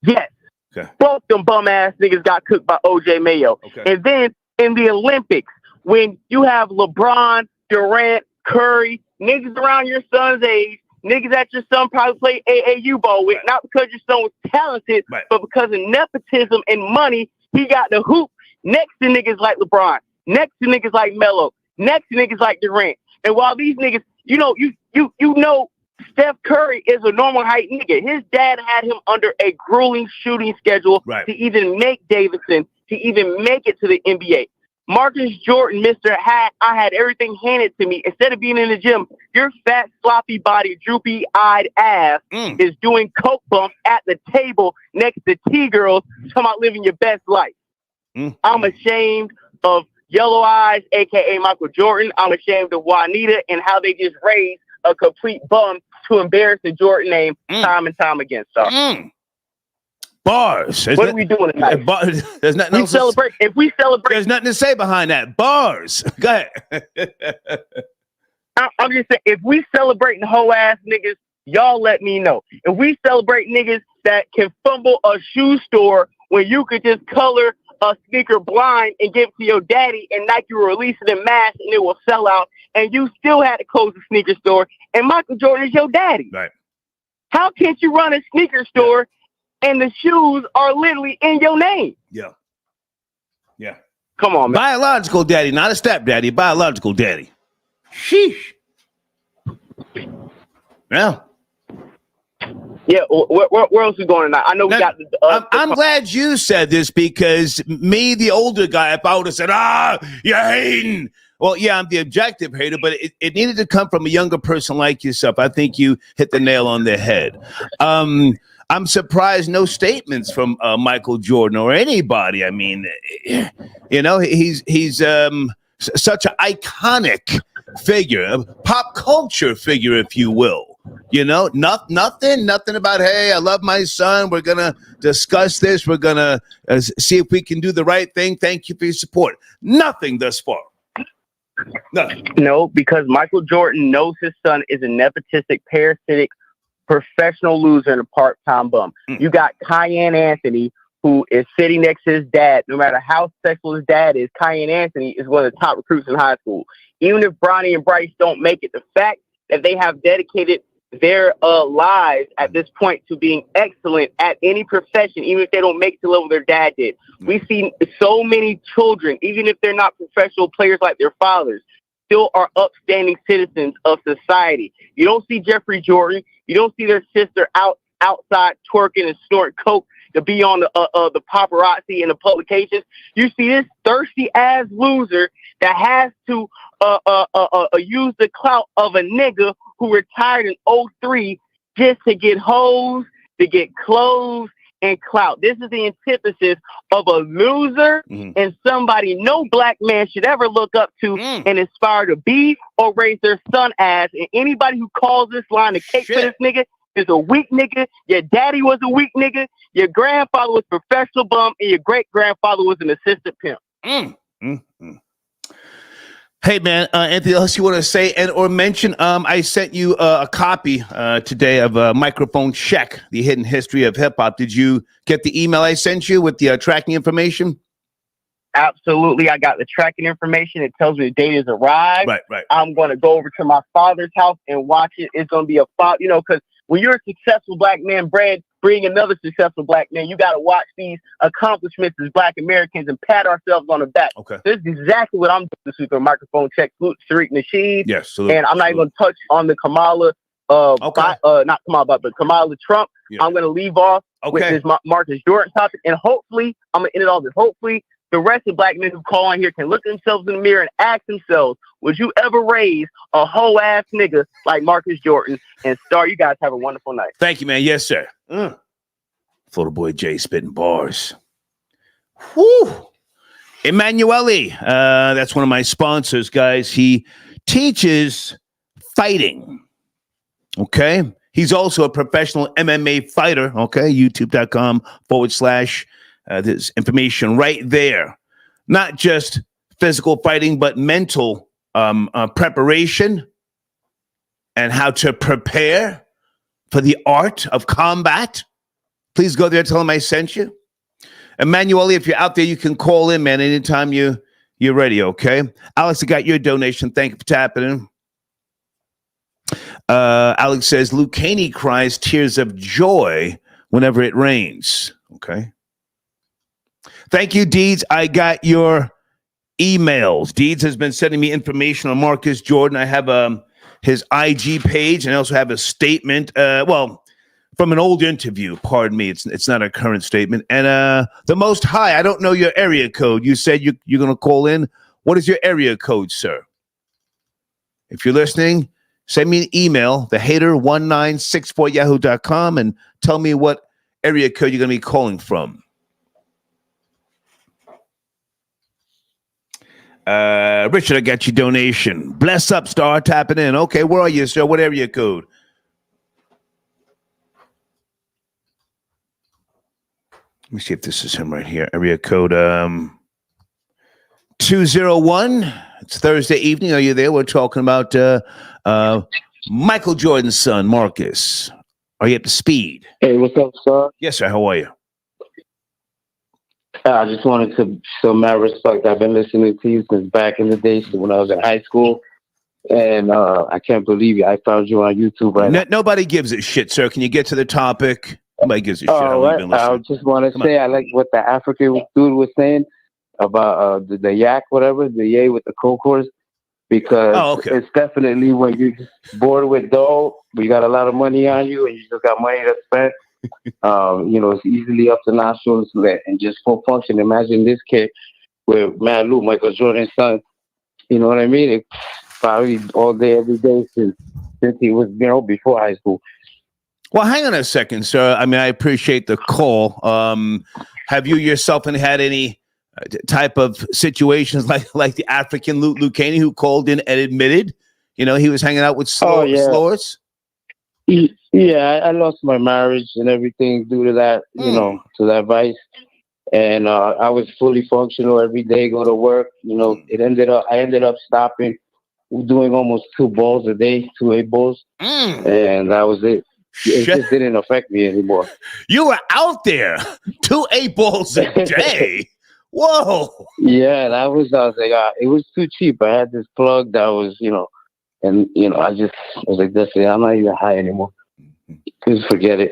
Yes. Okay. Both them bum ass niggas got cooked by OJ Mayo. Okay. And then in the Olympics, when you have LeBron, Durant, Curry, niggas around your son's age, niggas that your son probably played AAU ball with, not because your son was talented, but because of nepotism and money, he got the hoop next to niggas like LeBron, next to niggas like Melo, next to niggas like Durant. And while these niggas, you know, Steph Curry is a normal height nigga. His dad had him under a grueling shooting schedule to even make Davidson, to even make it to the NBA. Marcus Jordan, Mr. Hat, I had everything handed to me. Instead of being in the gym, your fat, sloppy body, droopy-eyed ass is doing coke bumps at the table next to T-girls talking about living your best life. I'm ashamed of Yellow Eyes, a.k.a. Michael Jordan. I'm ashamed of Juanita and how they just raised a complete bum to embarrass the Jordan name time and time again, sir. Bars. What are we doing tonight? There's nothing else. If we celebrate, there's nothing to say behind that. Bars. Go ahead. I'm just saying, if we celebrating hoe ass niggas, y'all let me know. If we celebrate niggas that can fumble a shoe store when you could just color a sneaker blind and give it to your daddy and Nike will release it in mass and it will sell out, and you still had to close the sneaker store, and Michael Jordan is your daddy. Right. How can't you run a sneaker store and the shoes are literally in your name? Yeah. Come on, man. Biological daddy, not a stepdaddy. Biological daddy. Sheesh. Yeah. Yeah, where else we going tonight? I know we got I'm glad you said this because me, the older guy, if I would have said, you're hating. Well, yeah, I'm the objective hater, but it needed to come from a younger person like yourself. I think you hit the nail on the head. I'm surprised no statements from Michael Jordan or anybody. I mean, you know, he's such an iconic figure, a pop culture figure, if you will. You know, nothing about, hey, I love my son. We're going to discuss this. We're going to see if we can do the right thing. Thank you for your support. Nothing thus far. Nothing. No, because Michael Jordan knows his son is a nepotistic, parasitic, professional loser and a part-time bum. You got Cayenne Anthony, who is sitting next to his dad. No matter how successful his dad is, Cayenne Anthony is one of the top recruits in high school. Even if Bronny and Bryce don't make it, the fact that they have dedicated their lives at this point to being excellent at any profession, even if they don't make the level their dad did. We've seen so many children, even if they're not professional players like their fathers, still are upstanding citizens of society. You don't see Jeffrey Jordan. You don't see their sister outside twerking and snorting coke to be on the paparazzi and the publications. You see this thirsty ass loser that has to use the clout of a nigga who retired in 2003 just to get hoes, to get clothes and clout. This is the antithesis of a loser and somebody no black man should ever look up to and aspire to be or raise their son as. And anybody who calls this line a cake for this nigga is a weak nigga. Your daddy was a weak nigga. Your grandfather was a professional bum, and your great-grandfather was an assistant pimp. Hey, man, anything else you want to say and or mention? I sent you a copy today of Microphone Check, the hidden history of hip-hop. Did you get the email I sent you with the tracking information? Absolutely. I got the tracking information. It tells me the date has arrived. Right. I'm going to go over to my father's house and watch it. It's going to be a thought, you know, because when you're a successful black man, bring another successful black man, you got to watch these accomplishments as black Americans and pat ourselves on the back. Okay. This is exactly what I'm doing this week on Microphone Check. Tariq Nasheed. Yes. Salute, and I'm not even going to touch on the Kamala, not Kamala, but the Kamala Trump. Yeah. I'm going to leave off with this Marcus Jordan topic. And hopefully, I'm going to end it all this. Hopefully, the rest of black men who call on here can look themselves in the mirror and ask themselves, would you ever raise a whole ass nigga like Marcus Jordan? And Star, you guys have a wonderful night. Thank you, man. Yes, sir. Florida boy Jay spitting bars. Whoo! Emanuele, that's one of my sponsors, guys. He teaches fighting. Okay. He's also a professional MMA fighter. Okay. YouTube.com/ this information right there. Not just physical fighting, but mental preparation and how to prepare for the art of combat. Please go there. Tell him I sent you. Emanuele, if you're out there, you can call in, man, anytime you're ready, okay? Alex, I got your donation. Thank you for tapping in. Alex says, Luke Caney cries tears of joy whenever it rains. Okay. Thank you, Deeds. I got your emails. Deeds has been sending me information on Marcus Jordan. I have his IG page, and I also have a statement. From an old interview, pardon me. It's not a current statement. And the Most High, I don't know your area code. You said you're going to call in. What is your area code, sir? If you're listening, send me an email, thehater1964yahoo.com, and tell me what area code you're going to be calling from. Richard, I got your donation. Bless up, Star, tapping in. Okay, where are you, sir? What area code? Let me see if this is him right here. Area code 201. It's Thursday evening. Are you there? We're talking about Michael Jordan's son, Marcus. Are you up to speed? Hey, what's up, sir? Yes, sir. How are you? I just wanted to show my respect. I've been listening to you since back in the day, so when I was in high school. And I can't believe you. I found you on YouTube right now. Nobody gives a shit, sir. Can you get to the topic? Nobody gives a shit. I just want to say I like what the African dude was saying about the yak, whatever, the yay with the cold course. because it's definitely when you're bored with dough, but you got a lot of money on you and you just got money to spend. It's easily up to nostrils and just full function. Imagine this kid with Mad Lou, Michael Jordan's son. You know what I mean? It probably all day, every day since he was, before high school. Well, hang on a second, sir. I mean, I appreciate the call. Have you yourself had any type of situations like the African Luke Caney who called in and admitted, he was hanging out with slores? Yeah, I lost my marriage and everything due to that, to that vice. And I was fully functional every day, go to work. I ended up stopping doing almost 2 balls a day, 2 8 balls. And that was it. It just didn't affect me anymore. You were out there 2 8 balls a day. Whoa. Yeah, I was like, it was too cheap. I had this plug that was, I was like, that's it. I'm not even high anymore. Just forget it.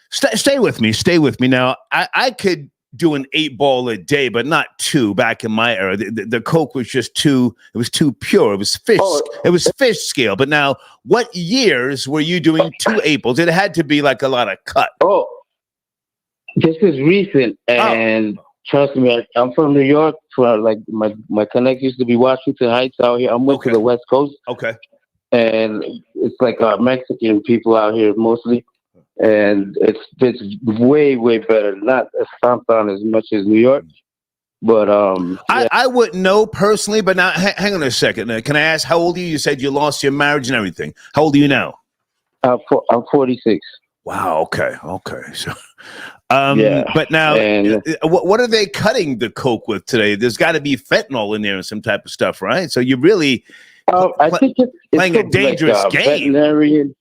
Stay with me. Stay with me. Now, I could do an 8 ball a day, but not 2 back in my era. The Coke was just too pure. It was fish. It was fish scale. But now, what years were you doing 2 8 balls? It had to be like a lot of cut. Oh, this is recent. And trust me, I'm from New York. Like my connect used to be Washington Heights out here. I went to the West Coast. Okay. And it's like Mexican people out here mostly. And it's way, way better. Not stomped on as much as New York. But I wouldn't know personally, but now hang on a second. Can I ask how old are you? You said you lost your marriage and everything. How old are you now? I'm 46. Wow. Okay. So, but now, what are they cutting the Coke with today? There's got to be fentanyl in there and some type of stuff, right? So you really I think it's playing a dangerous game. Veterinarian.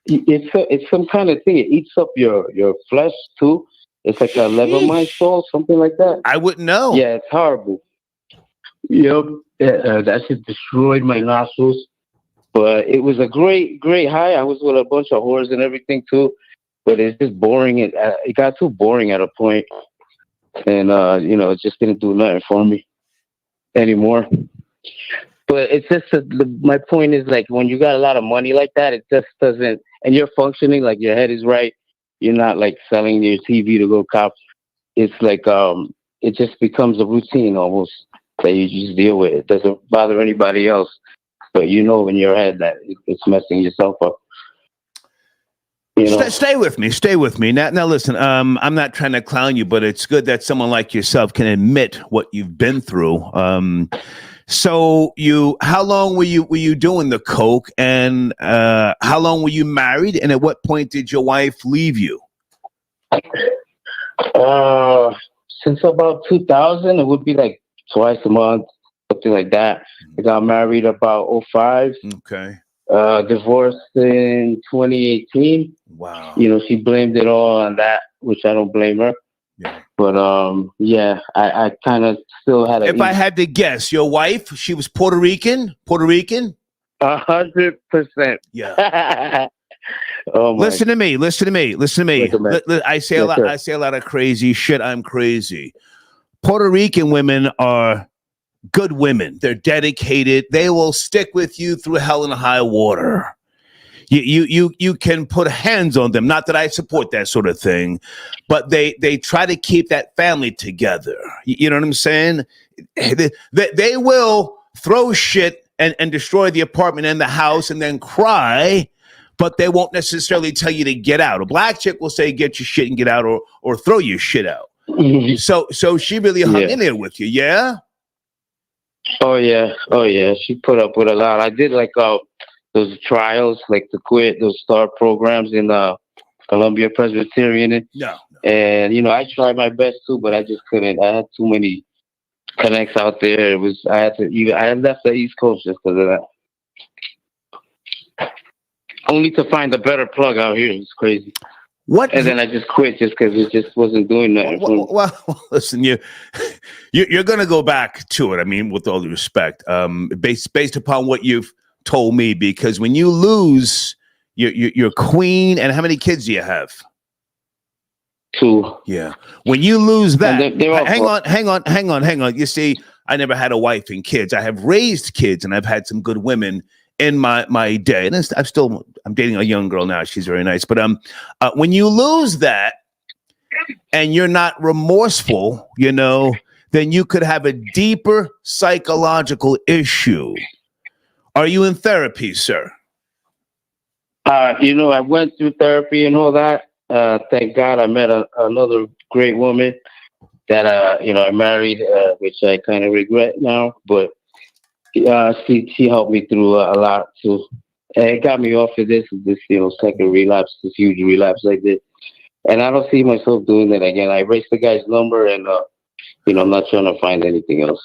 It's some kind of thing. It eats up your flesh too. It's like a levermine salt, something like that. I wouldn't know. Yeah, it's horrible. That shit destroyed my nostrils. But it was a great high. I was with a bunch of whores and everything too. But it's just boring. It got too boring at a point, and it just didn't do nothing for me anymore. But it's just my point is, like, when you got a lot of money like that, it just doesn't, and you're functioning, like your head is right. You're not like selling your TV to go cop. It's like it just becomes a routine almost that you just deal with. It doesn't bother anybody else, but in your head that it's messing yourself up. Stay with me. Now listen, I'm not trying to clown you, but it's good that someone like yourself can admit what you've been through. So how long were you doing the Coke, and how long were you married, and at what point did your wife leave you? Since about 2000, it would be like twice a month, something like that. I got married about 2005. Okay. Divorced in 2018. Wow. She blamed it all on that, which I don't blame her. Yeah. But I kind of still had. If I had to guess, your wife, she was Puerto Rican. 100%. Yeah. Listen to me. I say a lot. I say a lot of crazy shit. I'm crazy. Puerto Rican women are good women. They're dedicated. They will stick with you through hell and high water. You can put hands on them. Not that I support that sort of thing, but they try to keep that family together. You know what I'm saying? They will throw shit and destroy the apartment and the house and then cry, but they won't necessarily tell you to get out. A black chick will say, get your shit and get out, or throw your shit out. Mm-hmm. So she really hung in there with you, yeah? Oh yeah. She put up with a lot. I did like those trials, like to quit, those STAR programs in Columbia Presbyterian. No. And I tried my best too, but I just couldn't. I had too many connects out there. I had left the East Coast just because of that. Only to find a better plug out here. It's crazy. What? And then I just quit just because it just wasn't doing nothing. Well, listen, you're going to go back to it. I mean, with all due respect, based upon what you've told me, because when you lose your queen, and how many kids do you have? 2. Yeah. When you lose that, hang on. You see, I never had a wife and kids. I have raised kids, and I've had some good women in my day. And I'm dating a young girl now. She's very nice. But when you lose that and you're not remorseful, you know, then you could have a deeper psychological issue. Are you in therapy, sir? You know, I went through therapy and all that. Thank God I met another great woman that, you know, I married, which I kind of regret now. But she helped me through a lot too. And it got me off of this, you know, second relapse, this huge relapse I did. And I don't see myself doing that again. I erased the guy's number and, you know, I'm not trying to find anything else.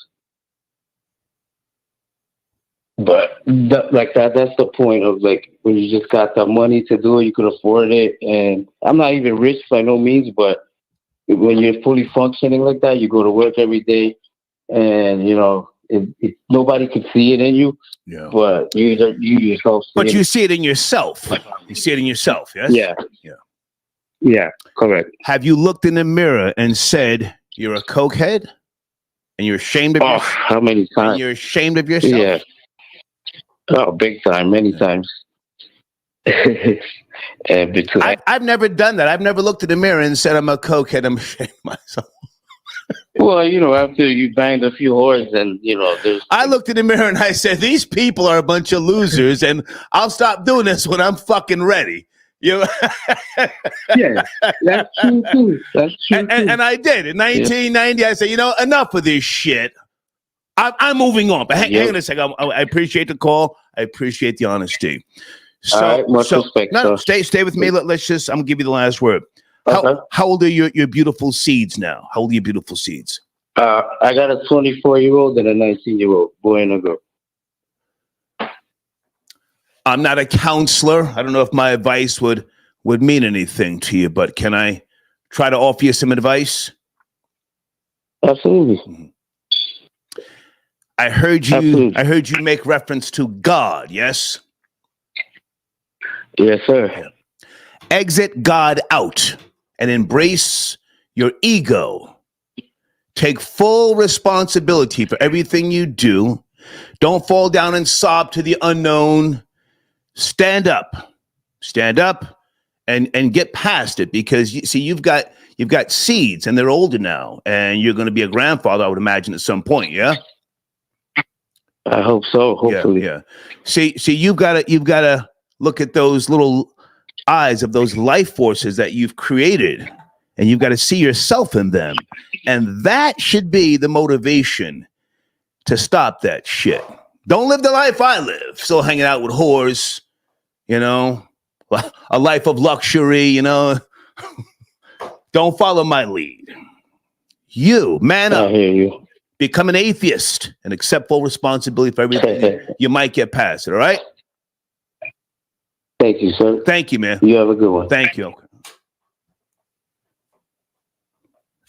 But that's the point of, like, when you just got the money to do it, you could afford it. And I'm not even rich by no means, but when you're fully functioning like that, you go to work every day and, you know, nobody could see it in you, but you yourself see But it. you see it in yourself. You see it in yourself, yes? Yeah, correct. Have you looked in the mirror and said, you're a cokehead? And you're ashamed of yourself? How many times? And you're ashamed of yourself? Yeah. Oh, big time, many times. I've never done that. I've never looked in the mirror and said, I'm a cokehead. I'm ashamed of myself. Well, you know, after you banged a few whores and, you know, I looked in the mirror and I said, these people are a bunch of losers and I'll stop doing this when I'm fucking ready. You know? Yeah, that's true too. That's true and I did. In 1990, I said, you know, enough of this shit. I'm moving on. But hang on a second. I appreciate the call. I appreciate the honesty. So, all right, much respect. No, stay with me. I'm gonna give you the last word. How old are your beautiful seeds now? How old are your beautiful seeds? I got a 24-year-old and a 19-year-old boy and a girl. I'm not a counselor. I don't know if my advice would mean anything to you, but can I try to offer you some advice? Absolutely. Mm-hmm. I heard you make reference to God, yes? Yes, sir. Yeah. Exit God out and embrace your ego. Take full responsibility for everything you do. Don't fall down and sob to the unknown. Stand up and get past it, because you've got seeds and they're older now and you're going to be a grandfather, I would imagine, at some point. Yeah. I hope so. Hopefully. Yeah. See, you've got to look at those little eyes of those life forces that you've created, and you've got to see yourself in them. And that should be the motivation to stop that shit. Don't live the life I live, still hanging out with whores, you know, a life of luxury, you know. Don't follow my lead. You, man up. I hear you. Become an atheist and accept full responsibility for everything. You might get past it, all right? Thank you, sir. Thank you, man. You have a good one. Thank you.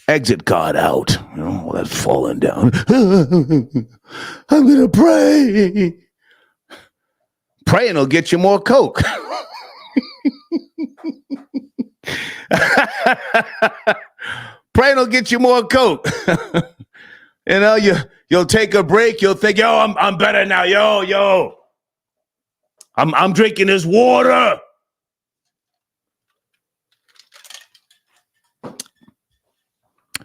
Exit God out. You know, that's falling down. I'm going to pray. Praying will get you more coke. Praying will get you more coke. You know, you'll take a break. You'll think, yo, I'm better now. Yo. I'm drinking this water.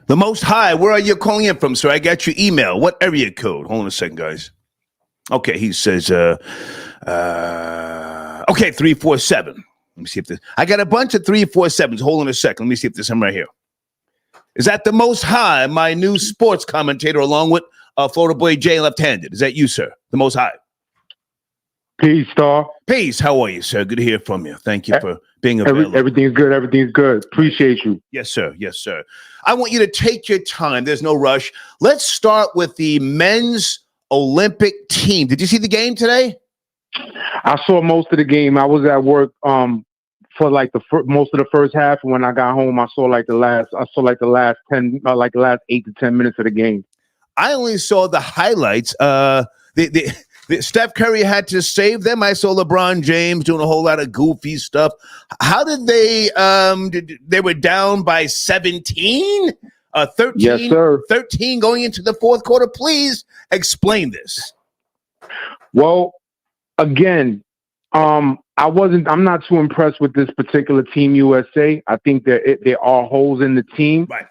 The Most High, where are you calling in from, sir? I got your email. What area code? Hold on a second, guys. Okay, he says, okay, 347. Let me see if this, I got a bunch of 347s. Hold on a second. Let me see if there's some right here. Is that the Most High, my new sports commentator, along with Florida Boy Jay left-handed? Is that you, sir? The Most High. Peace, Star. Peace. How are you, sir? Good to hear from you. Thank you for being available. Everything's good. Everything's good. Appreciate you. Yes, sir. Yes, sir. I want you to take your time. There's no rush. Let's start with the men's Olympic team. Did you see the game today? I saw most of the game. I was at work for like most of the first half. When I got home, I saw like the last 10, like the last 8 to 10 minutes of the game. I only saw the highlights. The Steph Curry had to save them. I saw LeBron James doing a whole lot of goofy stuff. How did they were down by 17 13, Yes, sir. 13 going into the fourth quarter. Please explain this. Well, again, I'm not too impressed with this particular Team USA. I think there are holes in the team, right.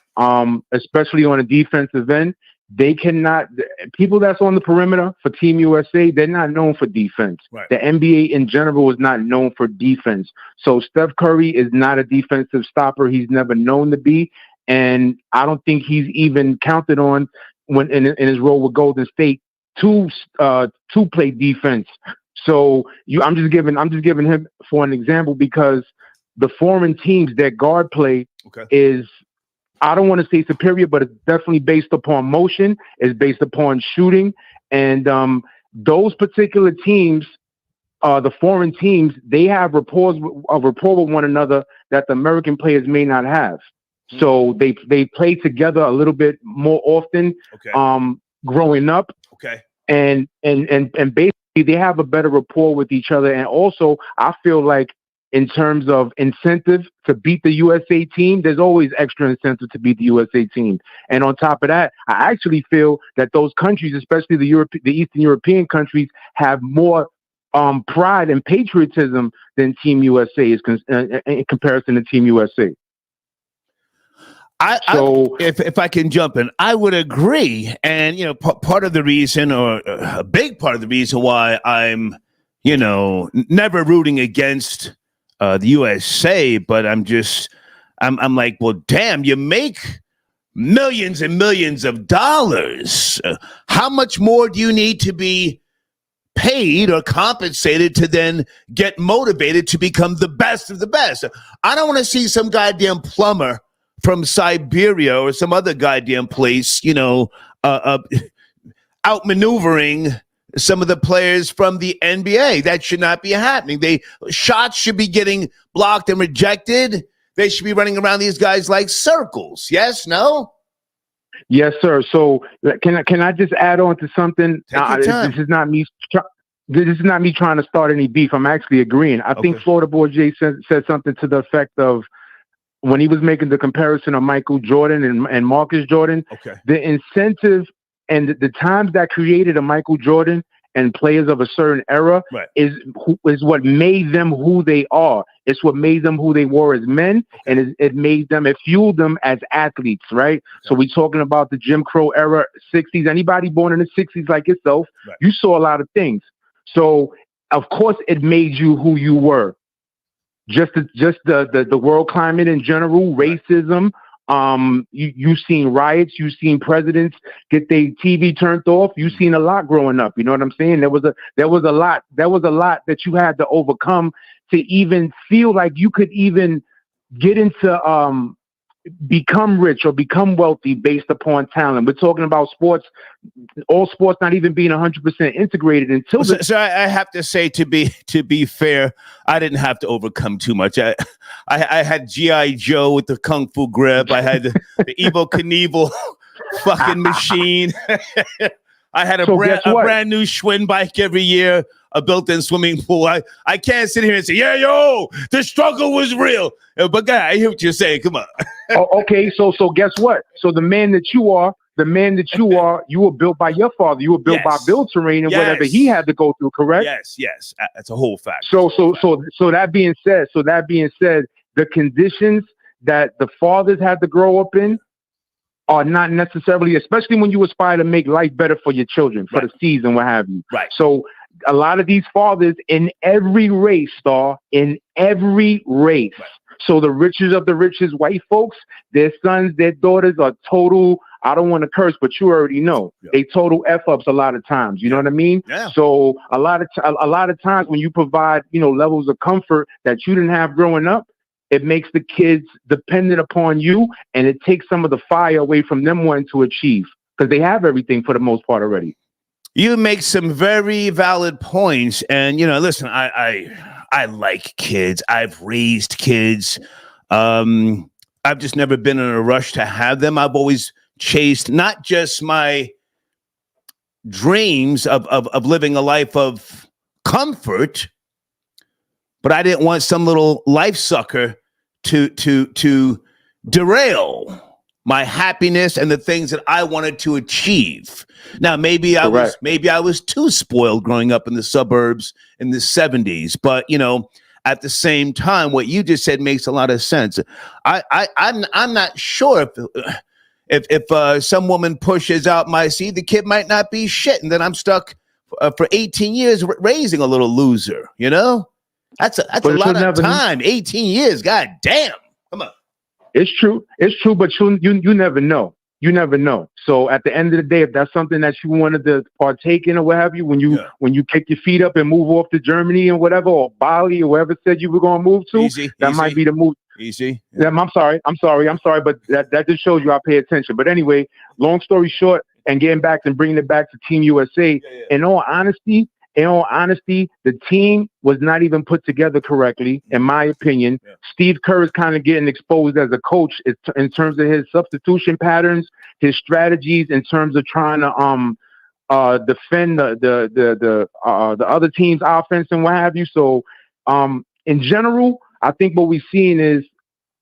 Especially on a defensive end. They cannot, people that's on the perimeter for Team USA, they're not known for defense. Right. The NBA in general is not known for defense. So Steph Curry is not a defensive stopper. He's never known to be. And I don't think he's even counted on when in his role with Golden State to play defense. So I'm just giving him for an example because the foreign teams, their guard play is, I don't want to say superior, but it's definitely based upon motion, it's based upon shooting. And those particular teams, the foreign teams, they have rapport with one another that the American players may not have. Mm-hmm. So they play together a little bit more often growing up. Okay. And basically they have a better rapport with each other. And also I feel like in terms of incentive to beat the USA team, there's always extra incentive to beat the USA team. And on top of that, I actually feel that those countries, especially the Eastern European countries, have more pride and patriotism than Team USA is in comparison to Team USA. If I can jump in, I would agree. And, part of the reason, or a big part of the reason why I'm, never rooting against the USA, but I'm like, well, damn, you make millions and millions of dollars. How much more do you need to be paid or compensated to then get motivated to become the best of the best? I don't want to see some goddamn plumber from Siberia or some other goddamn place, outmaneuvering some of the players from the NBA. That should not be happening. Shots should be getting blocked and rejected. They should be running around these guys like circles. Yes, no? Yes, sir. So can I just add on to something? This is not me. This is not me trying to start any beef. I'm actually agreeing. I think Florida Boy Jay said something to the effect of, when he was making the comparison of Michael Jordan and Marcus Jordan, the incentive and the times that created a Michael Jordan and players of a certain era is what made them who they are. It's what made them who they were as men, and it fueled them as athletes, right? So we're talking about the Jim Crow era, 60s. Anybody born in the 60s like yourself, you saw a lot of things. So of course it made you who you were. Just the world climate in general, racism. You've seen riots, you've seen presidents get their TV turned off. You've seen a lot growing up. You know what I'm saying? There was a lot that you had to overcome to even feel like you could even get into become rich or become wealthy based upon talent. We're talking about sports, all sports not even being 100% integrated until. So I have to say, to be fair, I didn't have to overcome too much. I had G.I. Joe with the Kung Fu grip. I had the Evel Knievel fucking machine. I had a brand new Schwinn bike every year, a built-in swimming pool. I can't sit here and say, the struggle was real. But guy, I hear what you're saying. Come on. Okay, so guess what? So the man that you are, you were built by your father. You were built by Bill Terrain and whatever he had to go through, correct? Yes. That's a whole fact. So that being said, the conditions that the fathers had to grow up in are not necessarily, especially when you aspire to make life better for your children, for the seeds and what have you. Right. So a lot of these fathers in every race, So the richest of the richest white folks, their sons, their daughters are total, I don't want to curse, but you already know, they total F-ups a lot of times. You know what I mean? Yeah. So a lot of times when you provide, levels of comfort that you didn't have growing up, it makes the kids dependent upon you, and it takes some of the fire away from them wanting to achieve because they have everything for the most part already. You make some very valid points, and listen, I like kids. I've raised kids. I've just never been in a rush to have them. I've always chased not just my dreams of living a life of comfort, but I didn't want some little life sucker to derail my happiness and the things that I wanted to achieve. Now, maybe I was too spoiled growing up in the suburbs in the 70s, but at the same time, what you just said makes a lot of sense. I'm not sure if some woman pushes out my seed, the kid might not be shit, and then I'm stuck for 18 years raising a little loser. That's a lot of time. 18 years, god damn. Come on. It's true, but you never know. You never know. So at the end of the day, if that's something that you wanted to partake in or what have you, when you kick your feet up and move off to Germany and whatever, or Bali or wherever said you were going to move to, might be the move. Easy. Yeah. I'm sorry, but that just shows you I pay attention. But anyway, long story short, and getting back and bringing it back to Team USA, in all honesty, the team was not even put together correctly, in my opinion. Yeah. Steve Kerr is kind of getting exposed as a coach in terms of his substitution patterns, his strategies in terms of trying to defend the other team's offense and what have you. So, in general, I think what we've seen is,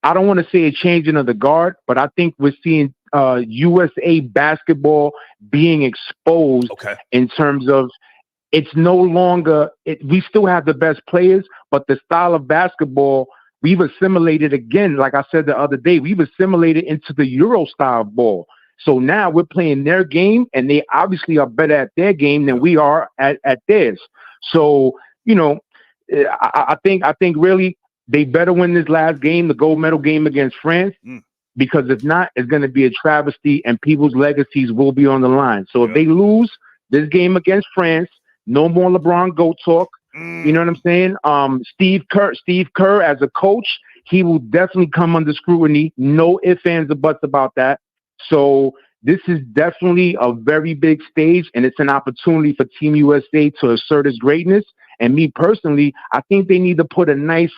I don't want to say a changing of the guard, but I think we're seeing USA basketball being exposed in terms of, it's no longer, we still have the best players, but the style of basketball, we've assimilated again, like I said the other day, we've assimilated into the Euro style ball. So now we're playing their game, and they obviously are better at their game than we are at theirs. So, I think really they better win this last game, the gold medal game against France, because if not, it's going to be a travesty and people's legacies will be on the line. So if they lose this game against France, no more LeBron GOAT talk. You know what I'm saying? Steve Kerr as a coach, he will definitely come under scrutiny. No ifs, ands, or buts about that. So this is definitely a very big stage, and it's an opportunity for Team USA to assert its greatness. And me personally, I think they need to put a nice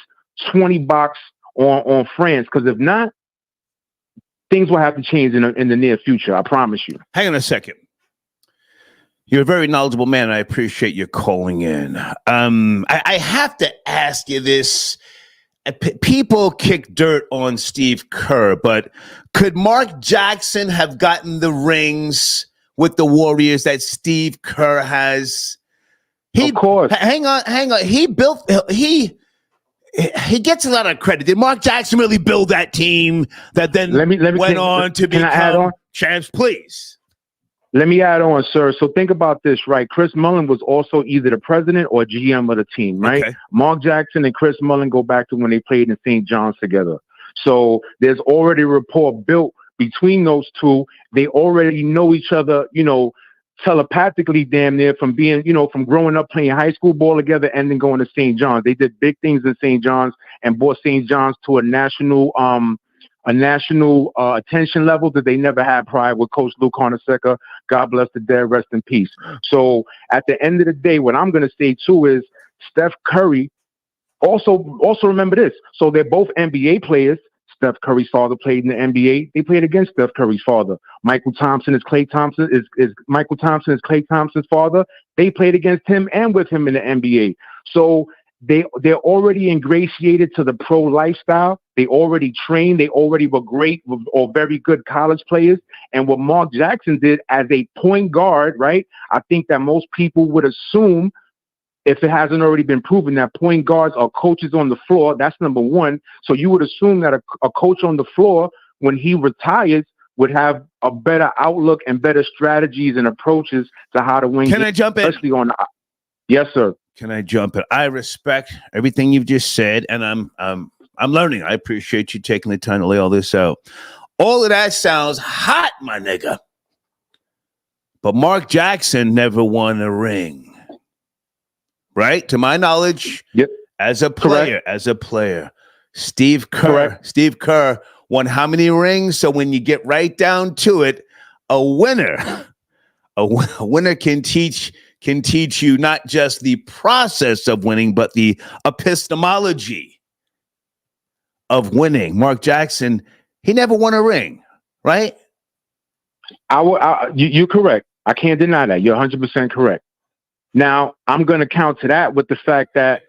20 box on France, because if not, things will have to change in the near future. I promise you. Hang on a second. You're a very knowledgeable man. I appreciate you calling in. I have to ask you this. People kick dirt on Steve Kerr, but could Mark Jackson have gotten the rings with the Warriors that Steve Kerr has? Of course. Hang on. He gets a lot of credit. Did Mark Jackson really build that team that then went on to become champs? Please. Let me add on, sir. So think about this, right? Chris Mullin was also either the president or GM of the team, right? Okay. Mark Jackson and Chris Mullin go back to when they played in St. John's together. So there's already a rapport built between those two. They already know each other, telepathically damn near, from being, from growing up playing high school ball together and then going to St. John's. They did big things in St. John's and brought St. John's to a national attention level that they never had prior with Coach Lou Carnesecca. God bless the dead, rest in peace. So at the end of the day, what I'm going to say too is Steph Curry. Also remember this. So they're both NBA players. Steph Curry's father played in the NBA. They played against Steph Curry's father. Michael Thompson is Klay Thompson's father. They played against him and with him in the NBA. So they're already ingratiated to the pro lifestyle. They already trained. They already were great or very good college players. And what Mark Jackson did as a point guard, right? I think that most people would assume, if it hasn't already been proven, that point guards are coaches on the floor. That's number one. So you would assume that a coach on the floor, when he retires, would have a better outlook and better strategies and approaches to how to win. Can I jump in? Yes, sir. Can I jump in? I respect everything you've just said, and I'm learning. I appreciate you taking the time to lay all this out. All of that sounds hot, my nigga. But Mark Jackson never won a ring, right? To my knowledge, yep. As a player, Steve Kerr won how many rings? So when you get right down to it, a winner can teach you not just the process of winning, but the epistemology of winning. Mark Jackson, he never won a ring, right? You're correct. I can't deny that. You're 100% correct. Now, I'm going to counter that with the fact that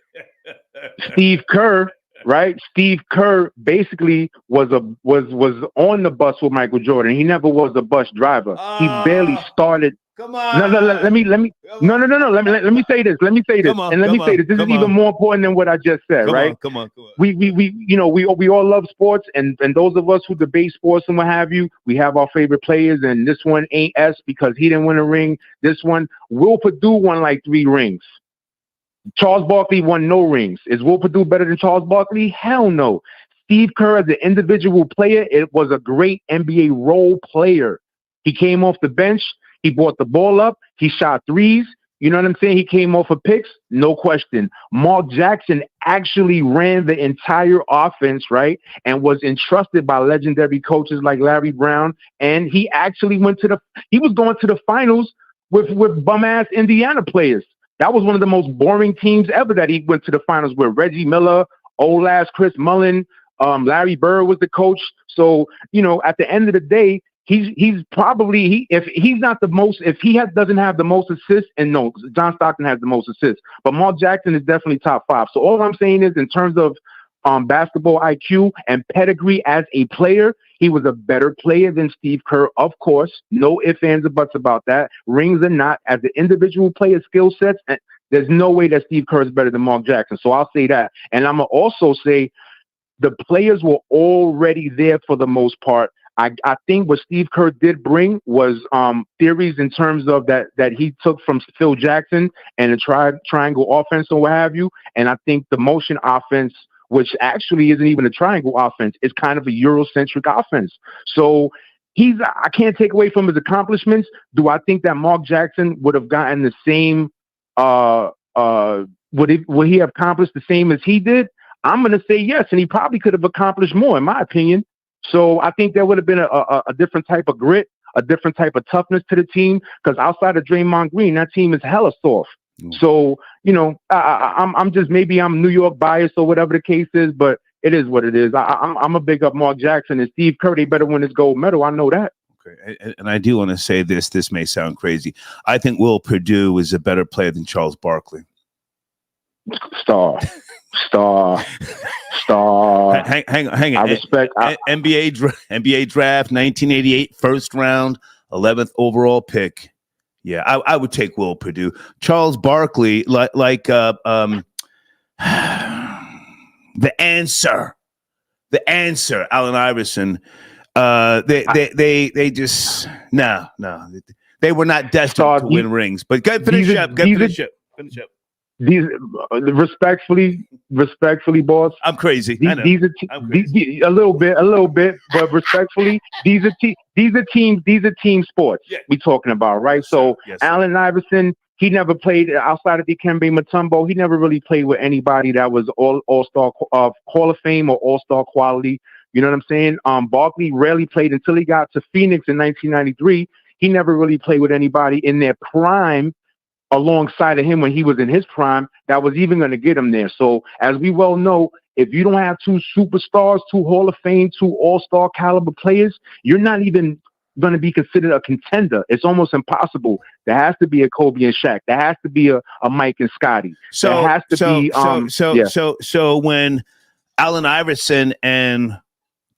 Steve Kerr right? Steve Kerr basically was on the bus with Michael Jordan. He never was a bus driver. He barely started. Come on. No, let me. No. Let me say this. Let me say this. And let me say this. This is even more important than what I just said, right? Come on. We all love sports, and those of us who debate sports and what have you, we have our favorite players, and this one ain't S because he didn't win a ring. This one, Will Perdue won like 3 rings. Charles Barkley won no rings. Is Will Perdue better than Charles Barkley? Hell no. Steve Kerr, as an individual player, it was a great NBA role player. He came off the bench. He brought the ball up. He shot threes. You know what I'm saying? He came off of picks. No question. Mark Jackson actually ran the entire offense, right? And was entrusted by legendary coaches like Larry Brown. And he actually he was going to the finals with bum-ass Indiana players. That was one of the most boring teams ever that he went to the finals with. Reggie Miller, old ass Chris Mullin, Larry Bird was the coach. So, at the end of the day, he's probably if he doesn't have the most assists, and no, John Stockton has the most assists, but Mark Jackson is definitely top 5. So all I'm saying is, in terms of basketball IQ and pedigree as a player, he was a better player than Steve Kerr, of course. No ifs, ands, or buts about that. Rings or not, as an individual player skill sets, there's no way that Steve Kerr is better than Mark Jackson. So I'll say that. And I'm going to also say the players were already there for the most part. I think what Steve Kerr did bring was theories in terms of that he took from Phil Jackson and the triangle offense or what have you. And I think the motion offense, which actually isn't even a triangle offense, is kind of a Eurocentric offense. So I can't take away from his accomplishments. Do I think that Mark Jackson would have gotten the same, would he have accomplished the same as he did? I'm going to say yes, and he probably could have accomplished more, in my opinion. So I think there would have been a different type of grit, a different type of toughness to the team, because outside of Draymond Green, that team is hella soft. So, I'm just, maybe I'm New York biased or whatever the case is, but it is what it is. I'm a big up Mark Jackson and Steve Kerr. They better win this gold medal. I know that. Okay. And I do want to say this. This may sound crazy. I think Will Perdue is a better player than Charles Barkley. Star. Hang on. I respect NBA draft 1988 first round 11th overall pick. Yeah, I would take Will Perdue. Charles Barkley, like the answer, Allen Iverson. They just no. They were not destined to win rings. But finish up. These respectfully, boss. I'm crazy. I know. A little bit, but respectfully, these are team sports. Yeah. We talking about, right? So yes, Allen Iverson, he never played outside of Dikembe Mutombo. He never really played with anybody that was all-star Hall of Fame or all-star quality. You know what I'm saying? Barkley rarely played until he got to Phoenix in 1993. He never really played with anybody in their prime alongside of him when he was in his prime that was even going to get him there. So as we well know, if you don't have 2 superstars, 2 Hall of Fame, 2 all-star caliber players, you're not even going to be considered a contender. It's almost impossible. There has to be a Kobe and Shaq. There has to be a Mike and Scotty. So when Allen Iverson and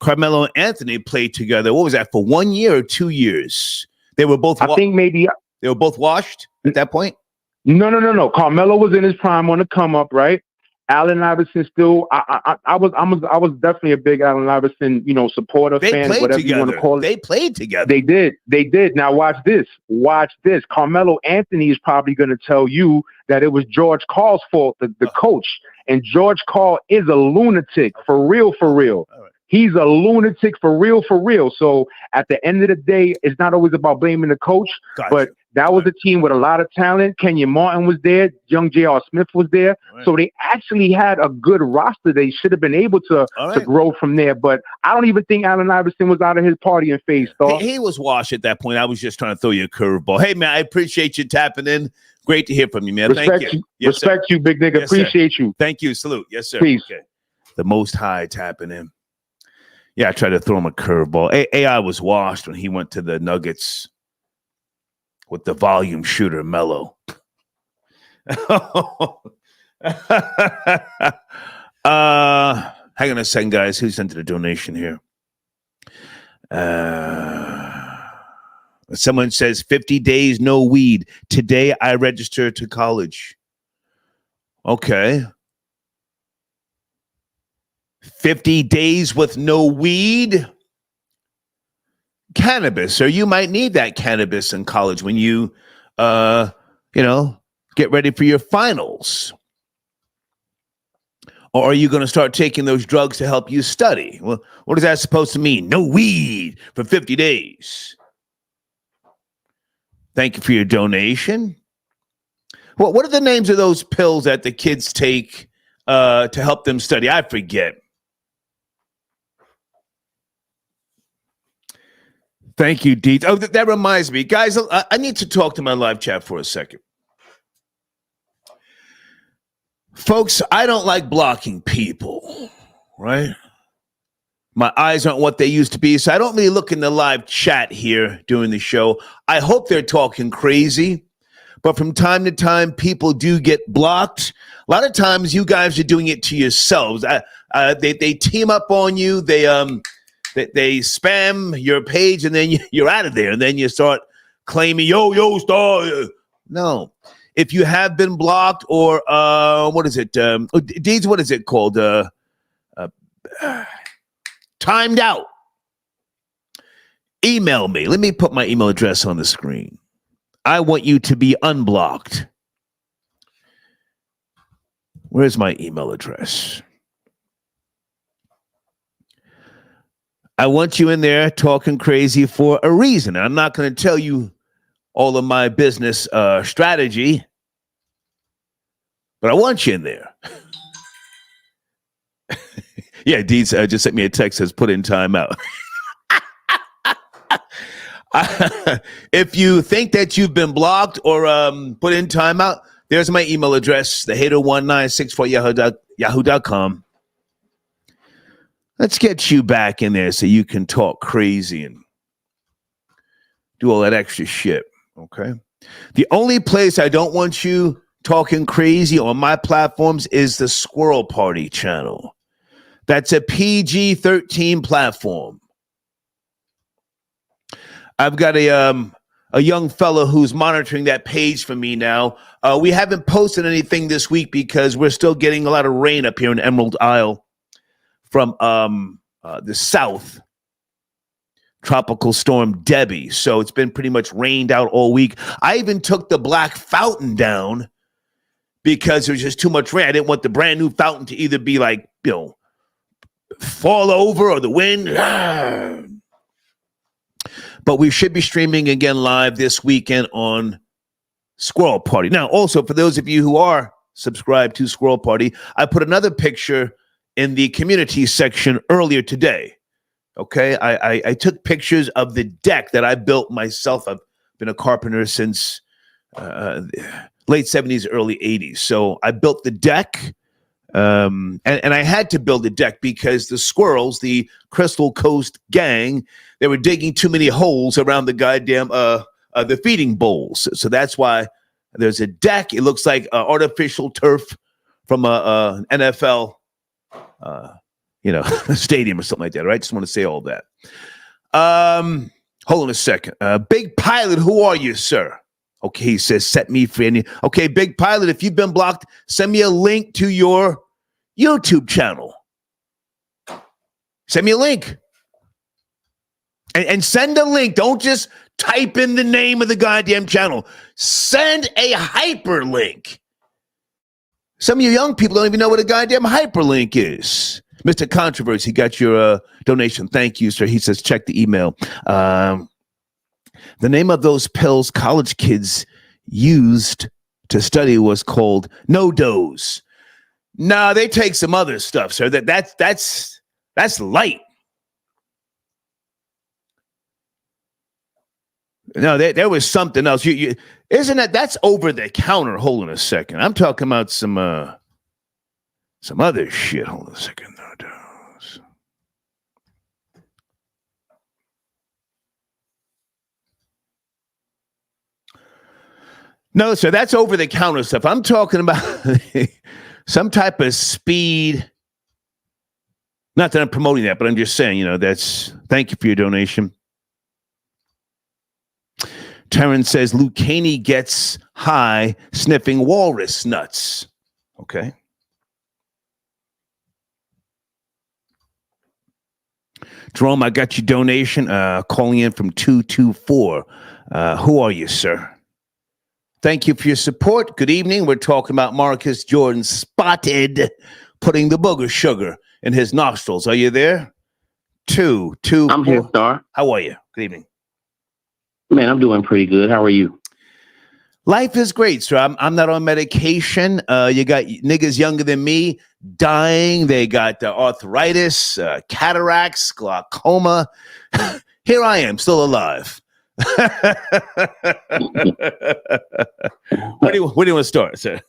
Carmelo Anthony played together, what was that, for 1 year or 2 years? They were both. I think maybe they were both washed at that point. No. Carmelo was in his prime on the come up, right? Allen Iverson still. I was definitely a big Allen Iverson, supporter, fan, whatever you want to call it. They played together. They did. Now watch this. Carmelo Anthony is probably going to tell you that it was George Karl's fault, the coach, and George Karl is a lunatic for real. All right. He's a lunatic for real. So at the end of the day, it's not always about blaming the coach, but that was a team with a lot of talent. Kenyon Martin was there. Young J.R. Smith was there. Right. So they actually had a good roster. They should have been able to grow from there. But I don't even think Allen Iverson was out of his partying phase. He was washed at that point. I was just trying to throw you a curveball. Hey, man, I appreciate you tapping in. Great to hear from you, man. Thank you. Respect you, big nigga. Yes, appreciate you. Thank you. Salute. Yes, sir. Peace. Okay. The Most High tapping in. Yeah, I tried to throw him a curveball. AI was washed when he went to the Nuggets with the volume shooter Melo. Hang on a second, guys. Who sent the donation here? Someone says 50 days, no weed. Today I registered to college. Okay. 50 days with no weed. Cannabis, or you might need that cannabis in college when you, get ready for your finals. Or are you going to start taking those drugs to help you study? Well, what is that supposed to mean? No weed for 50 days. Thank you for your donation. Well, what are the names of those pills that the kids take to help them study? I forget. Thank you, Deet. Oh, that reminds me. Guys, I need to talk to my live chat for a second. Folks, I don't like blocking people, right? My eyes aren't what they used to be, so I don't really look in the live chat here during the show. I hope they're talking crazy, but from time to time, people do get blocked. A lot of times, you guys are doing it to yourselves. They team up on you. They spam your page, and then you're out of there. And then you start claiming, yo, star. No. If you have been blocked or, what is it? Deeds, what is it called? Timed out. Email me. Let me put my email address on the screen. I want you to be unblocked. Where's my email address? I want you in there talking crazy for a reason. I'm not going to tell you all of my business strategy, but I want you in there. Yeah, Deeds just sent me a text, says put in timeout. If you think that you've been blocked or put in timeout, there's my email address, thehater1964yahoo.com. Let's get you back in there so you can talk crazy and do all that extra shit, okay? The only place I don't want you talking crazy on my platforms is the Squirrel Party channel. That's a PG-13 platform. I've got a young fellow who's monitoring that page for me now. We haven't posted anything this week because we're still getting a lot of rain up here in Emerald Isle from the south. Tropical storm Debbie. So it's been pretty much rained out all week. I even took the black fountain down because there was just too much rain. I didn't want the brand new fountain to either be like, fall over or the wind. But we should be streaming again live this weekend on Squirrel Party. Now, also, for those of you who are subscribed to Squirrel Party, I put another picture in the community section earlier today. Okay, I took pictures of the deck that I built myself. I've been a carpenter since late 70s, early 80s. So I built the deck, and I had to build a deck because the squirrels, the Crystal Coast gang, they were digging too many holes around the goddamn the feeding bowls. So that's why there's a deck. It looks like artificial turf from an NFL stadium or something like that, right? Just want to say all that. Hold on a second. Big Pilot, who are you, sir? Okay, he says, set me free. Okay, Big Pilot, if you've been blocked, send me a link to your YouTube channel. Send me a link. And send a link. Don't just type in the name of the goddamn channel. Send a hyperlink. Some of you young people don't even know what a goddamn hyperlink is. Mr. Controversy, got your donation. Thank you, sir. He says, check the email. The name of those pills college kids used to study was called No-Dose. Nah, they take some other stuff, sir. That's light. No, there was something else. Isn't that's over the counter? Hold on a second. I'm talking about some other shit. Hold on a second. No-Dose. No, sir, that's over the counter stuff. I'm talking about some type of speed Not that I'm promoting that, but I'm just saying, thank you for your donation. Terrence says Luke Caney gets high sniffing walrus nuts. Okay. Jerome, I got your donation. Calling in from 224. Who are you, sir? Thank you for your support. Good evening. We're talking about Marcus Jordan spotted putting the booger sugar in his nostrils. Are you there? Two. I'm here, Star. How are you? Good evening. Man, I'm doing pretty good. How are you? Life is great, sir. I'm not on medication. You got niggas younger than me dying. They got arthritis, cataracts, glaucoma. Here I am, still alive. Where do you want to start, sir?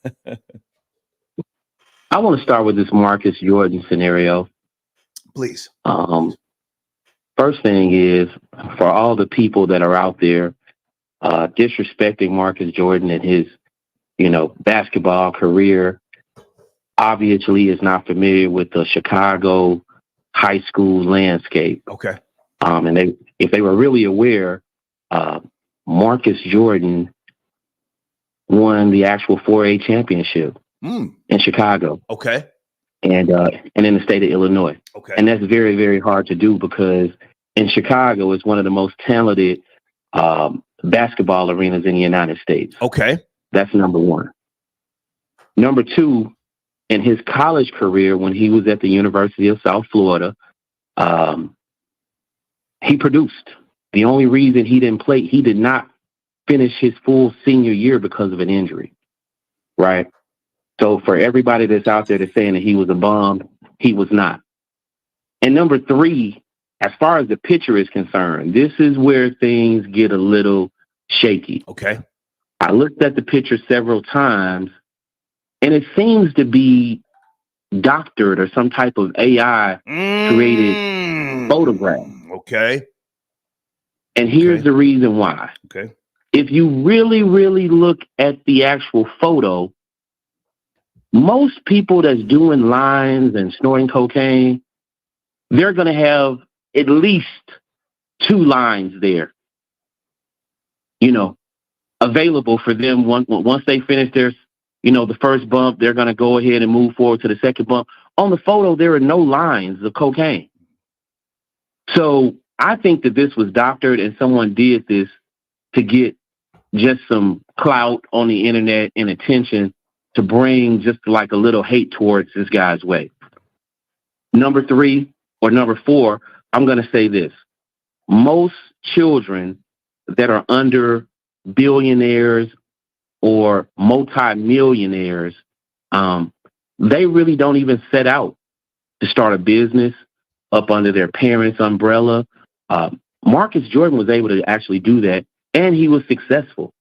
I want to start with this Marcus Jordan scenario. Please. First thing is, for all the people that are out there disrespecting Marcus Jordan and his, basketball career, obviously is not familiar with the Chicago high school landscape. Okay. And if they were really aware, Marcus Jordan won the actual 4A championship in Chicago. Okay. And in the state of Illinois. Okay. And that's very, very hard to do because in Chicago it's one of the most talented basketball arenas in the United States. Okay. That's number one. Number two, in his college career, when he was at the University of South Florida, he produced. The only reason he didn't play, he did not finish his full senior year because of an injury, right? So for everybody that's out there that's saying that he was a bum, he was not. And number three, as far as the pitcher is concerned, this is where things get a little shaky. Okay. I looked at the picture several times, and it seems to be doctored or some type of AI created photograph. Okay. And here's the reason why. Okay. If you really, really look at the actual photo, most people that's doing lines and snorting cocaine, they're going to have at least 2 lines there, available for them. Once they finish their, the first bump, they're going to go ahead and move forward to the second bump. On the photo, there are no lines of cocaine. So I think that this was doctored and someone did this to get just some clout on the internet and attention to bring just like a little hate towards this guy's way. Number 3 or number 4, I'm going to say this. Most children that are under billionaires or multimillionaires, they really don't even set out to start a business up under their parents' umbrella. Marcus Jordan was able to actually do that, and he was successful.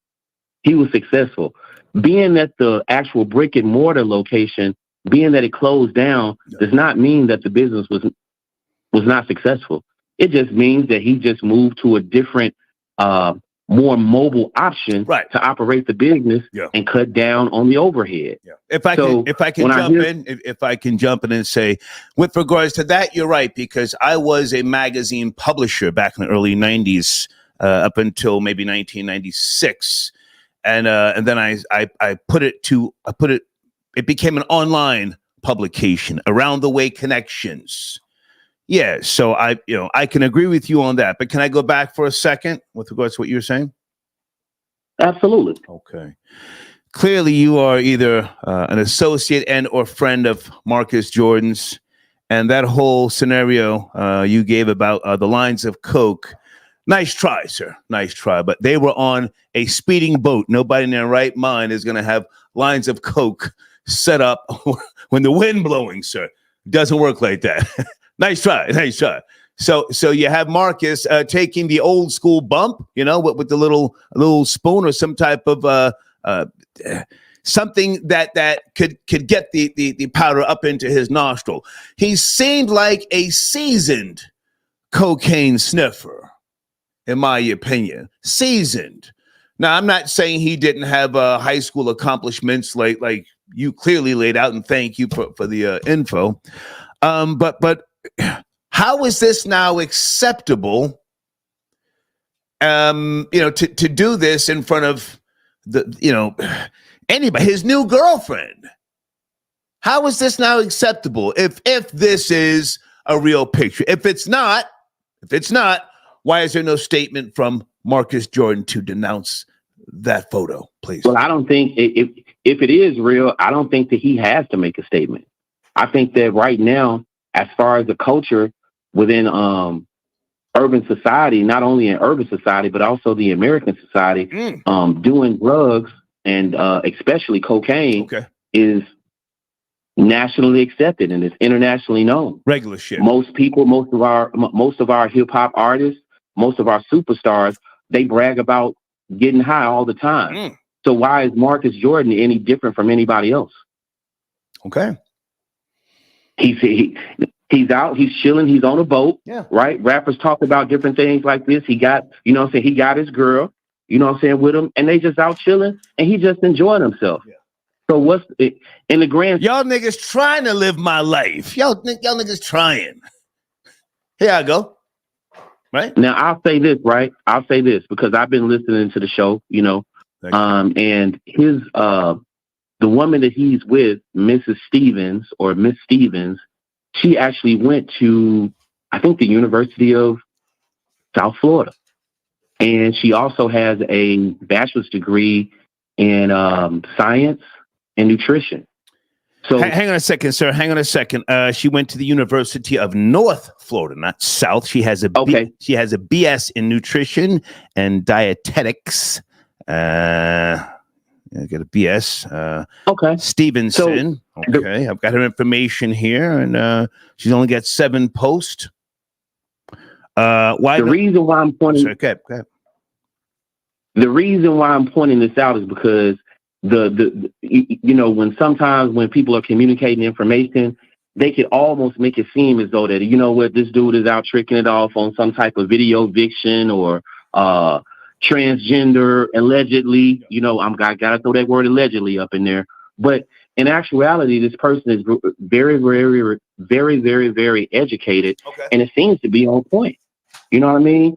Being that the actual brick and mortar location, being that it closed down, does not mean that the business was not successful. It just means that he just moved to a different, more mobile option to operate the business and cut down on the overhead. Yeah. If I can jump in and say, with regards to that, you're right, because I was a magazine publisher back in the early 90s, up until maybe 1996. And then it became an online publication, Around the Way Connections. Yeah, so I can agree with you on that, but can I go back for a second with regards to what you were saying? Absolutely. Okay. Clearly, you are either an associate and or friend of Marcus Jordan's, and that whole scenario you gave about the lines of coke. Nice try, sir. Nice try. But they were on a speeding boat. Nobody in their right mind is going to have lines of coke set up when the wind blowing, sir. Doesn't work like that. Nice try. So you have Marcus taking the old school bump, with the little spoon or some type of something that could get the powder up into his nostril. He seemed like a seasoned cocaine sniffer, in my opinion. Seasoned. Now, I'm not saying he didn't have high school accomplishments like you clearly laid out, and thank you for the info. But how is this now acceptable? To do this in front of anybody, his new girlfriend. How is this now acceptable? If this is a real picture, if it's not, why is there no statement from Marcus Jordan to denounce that photo, please? Well, I don't think if it is real, I don't think that he has to make a statement. I think that right now, as far as the culture within urban society, not only in urban society, but also the American society, doing drugs and especially cocaine is nationally accepted and it's internationally known. Regular shit. Most people, most of our hip hop artists, most of our superstars, they brag about getting high all the time. So why is Marcus Jordan any different from anybody else? Okay. He's out, he's chilling, he's on a boat, right? Rappers talk about different things like this. He got, he got his girl, with him, and they just out chilling, and he just enjoying himself. Yeah. So what's in the grand? Y'all niggas trying to live my life. Y'all niggas trying. Here I go. Right now, I'll say this, right? I'll say this because I've been listening to the show, and his the woman that he's with, Mrs. Stevens or Miss Stevens, she actually went to, I think, the University of South Florida, and she also has a bachelor's degree in science and nutrition. So hang on a second, sir. Hang on a second. She went to the University of North Florida, not South. She has a she has a BS in nutrition and dietetics. I got a BS. Stevenson. So, I've got her information here, and she's only got 7 posts. The reason why I'm pointing this out is because when people are communicating information, they could almost make it seem as though that this dude is out tricking it off on some type of video fiction or transgender allegedly. I gotta throw that word allegedly up in there, but in actuality, this person is very, very, very, very, very educated, and it seems to be on point. You know what I mean?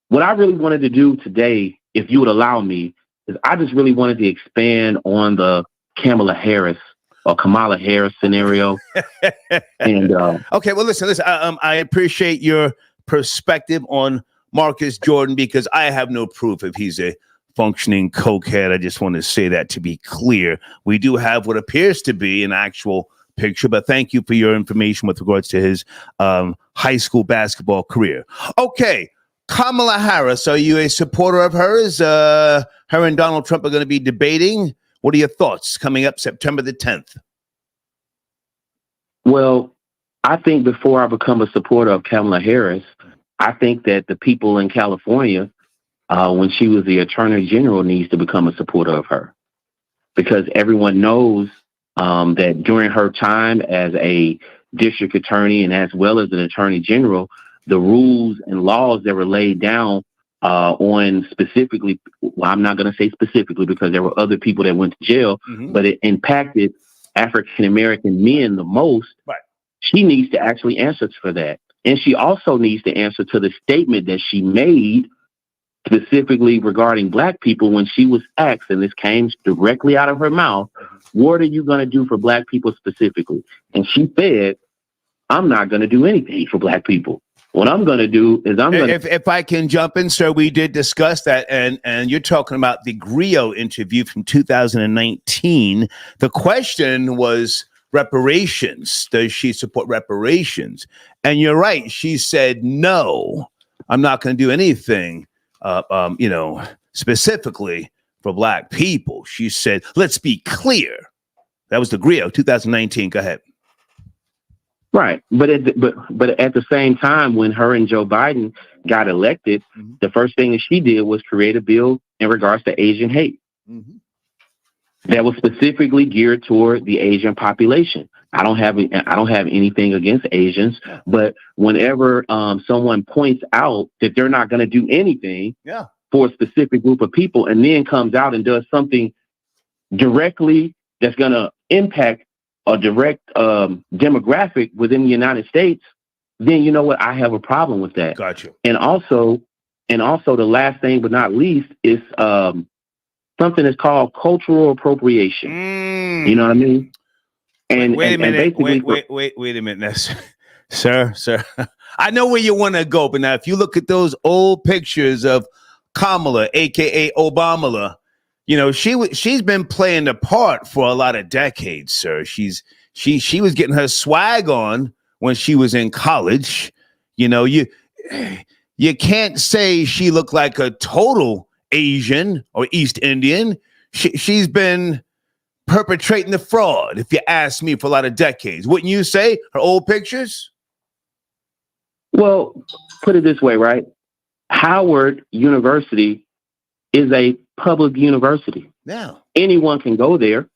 What I really wanted to do today, if you would allow me, is I just really wanted to expand on the Kamala Harris scenario. And okay, well, listen. I appreciate your perspective on Marcus Jordan because I have no proof if he's a functioning cokehead. I just want to say that to be clear. We do have what appears to be an actual picture, but thank you for your information with regards to his high school basketball career. Okay, Kamala Harris, are you a supporter of hers? Her and Donald Trump are going to be debating. What are your thoughts coming up September the 10th? Well, I think before I become a supporter of Kamala Harris, I think that the people in California, when she was the Attorney General, needs to become a supporter of her. Because everyone knows that during her time as a district attorney and as well as an Attorney General, the rules and laws that were laid down on specifically, well, I'm not going to say specifically because there were other people that went to jail, but it impacted African-American men the most. Right. She needs to actually answer for that. And she also needs to answer to the statement that she made specifically regarding Black people when she was asked, and this came directly out of her mouth, what are you going to do for Black people specifically? And she said, I'm not going to do anything for Black people. What I'm going to do is If I can jump in, sir, we did discuss that, and you're talking about the Griot interview from 2019. The question was reparations. Does she support reparations? And you're right. She said, no, I'm not going to do anything, specifically for Black people. She said, let's be clear. That was the Griot, 2019. Go ahead. Right. But at the same time, when her and Joe Biden got elected, the first thing that she did was create a bill in regards to Asian hate. That was specifically geared toward the Asian population. I don't have anything against Asians, but whenever someone points out that they're not going to do anything for a specific group of people and then comes out and does something directly that's going to impact a direct demographic within the United States, then you know what? I have a problem with that. Gotcha. And also the last thing but not least is something that's called cultural appropriation. You know what I mean? And wait a minute. Wait a minute. Sir. I know where you want to go, but now if you look at those old pictures of Kamala, aka Obama, you know, she's been playing the part for a lot of decades, sir. She was getting her swag on when she was in college. You know, you can't say she looked like a total Asian or East Indian. She's been perpetrating the fraud, if you ask me, for a lot of decades. Wouldn't you say, her old pictures? Well, put it this way, right? Howard University is a public university. Yeah. Anyone can go there.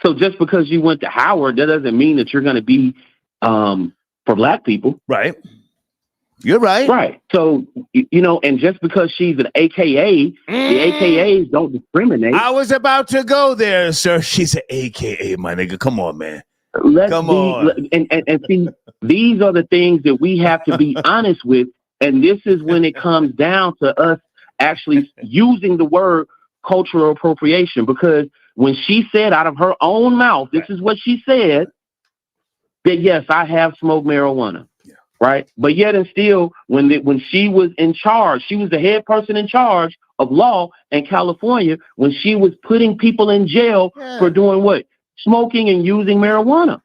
So just because you went to Howard, that doesn't mean that you're going to be for black people. Right. You're right. Right. So, you know, and just because she's an AKA, the AKAs don't discriminate. I was about to go there, sir. She's an AKA, my nigga. Come on, man. Come on. And see, these are the things that we have to be honest with. And this is when it comes down to us actually using the word cultural appropriation. Because when she said out of her own mouth, this is what she said, that yes, I have smoked marijuana. Right. But yet and still, when she was in charge, she was the head person in charge of law in California when she was putting people in jail for doing what? Smoking and using marijuana.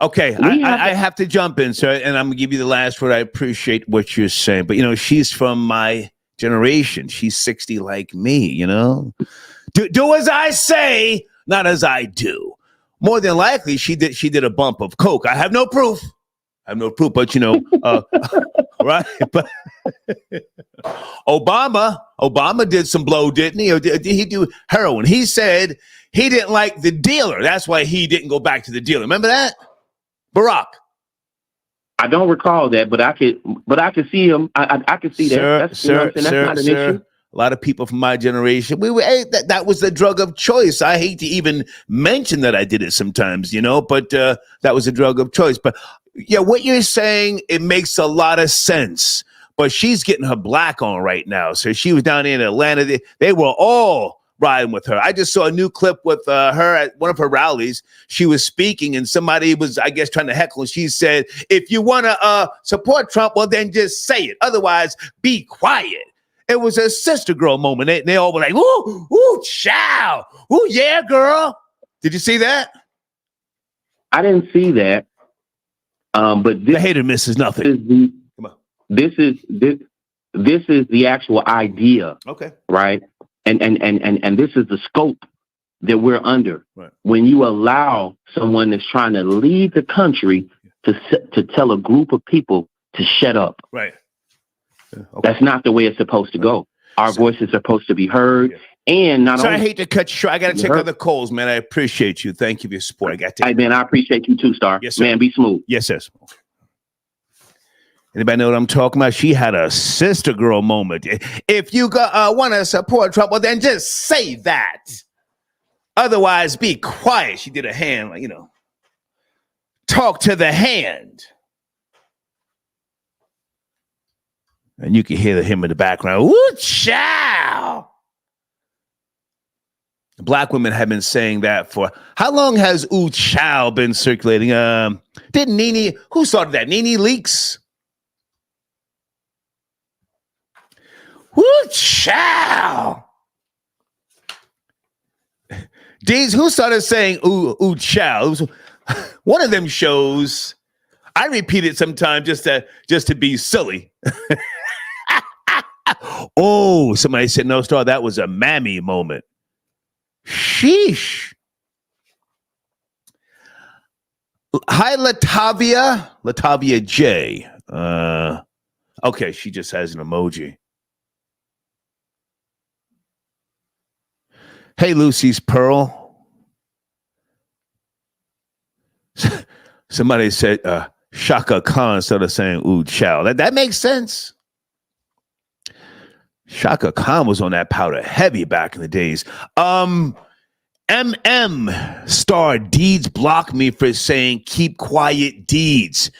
Okay, I have to jump in, sir, and I'm going to give you the last word. I appreciate what you're saying. But, you know, she's from my generation. She's 60 like me, you know. Do as I say, not as I do. More than likely, she did a bump of coke. I have no proof. But you know, right? But Obama did some blow, didn't he? Or did he do heroin? He said he didn't like the dealer. That's why he didn't go back to the dealer. Remember that, Barack? I don't recall that, but I could see him. I could see that. That's not an issue. A lot of people from my generation, that was the drug of choice. I hate to even mention that I did it sometimes, you know, but that was a drug of choice. But yeah, what you're saying, it makes a lot of sense. But she's getting her black on right now. So she was down in Atlanta. They were all riding with her. I just saw a new clip with her at one of her rallies. She was speaking and somebody was, I guess, trying to heckle. And she said, if you want to support Trump, well, then just say it. Otherwise, be quiet. It was a sister girl moment. They all were like, ooh, child. Ooh, yeah, girl. Did you see that? I didn't see that. But the hate or miss is nothing. This is the actual idea. Okay. Right. And this is the scope that we're under. Right. When you allow someone that's trying to lead the country to tell a group of people to shut up. Right. Okay. That's not the way it's supposed to go. Our voices are supposed to be heard. Yeah. And not only, I hate to cut you short. I got to check other calls, man. I appreciate you. Thank you for your support. I got to. Hey, man, I appreciate you too, Star. Yes, sir. Man, be smooth. Yes, sir. Anybody know what I'm talking about? She had a sister girl moment. If you want to support Trump, well, then just say that. Otherwise, be quiet. She did a hand, like, you know, talk to the hand. And you can hear him in the background. Woo, child. Black women have been saying that for how long has ooh child been circulating? Did Nene, who started that? Nene Leaks? Woo child. Deez, who started saying ooh child? One of them shows. I repeat it sometimes just to be silly. Oh, somebody said no, Star. That was a mammy moment. Sheesh. Hi, Latavia J. Okay, she just has an emoji. Hey, Lucy's Pearl. Somebody said Shaka Khan started saying ooh child. That makes sense. Shaka Khan was on that powder heavy back in the days. Star Deeds blocked me for saying keep quiet Deeds.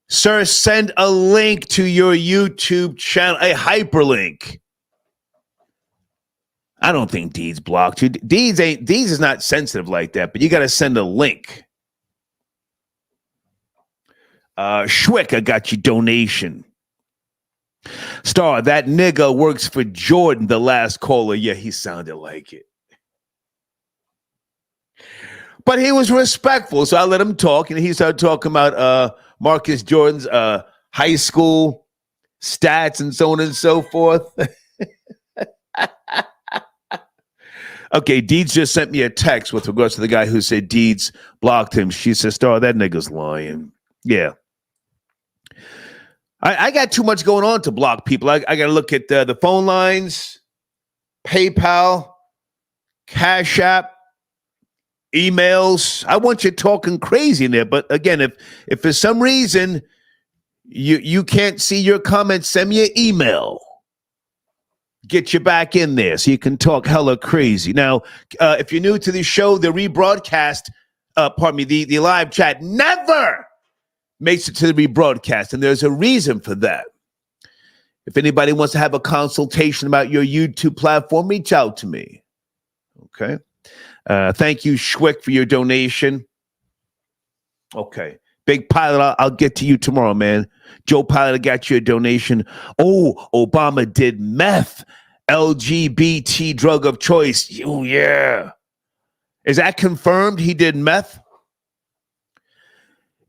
Sir, send a link to your YouTube channel, a hyperlink. I don't think Deeds blocked you. Deeds is not sensitive like that, but you got to send a link. Schwick, I got your donation. Star, that nigga works for Jordan, the last caller. Yeah, he sounded like it. But he was respectful, so I let him talk, and he started talking about Marcus Jordan's high school stats and so on and so forth. Okay, Deeds just sent me a text with regards to the guy who said Deeds blocked him. She said, Star, that nigga's lying. Yeah. I got too much going on to block people. I got to look at the phone lines, PayPal, Cash App, emails. I want you talking crazy in there. But again, if for some reason you can't see your comments, send me an email. Get you back in there so you can talk hella crazy. Now, if you're new to the show, the rebroadcast, the live chat never makes it to the rebroadcast, and there's a reason for that. If anybody wants to have a consultation about your YouTube platform, reach out to me. Okay. Thank you, Schwick, for your donation. Okay. Big Pilot, I'll get to you tomorrow, man. Joe Pilot, I got you a donation. Oh, Obama did meth. LGBT drug of choice. Oh, yeah. Is that confirmed he did meth?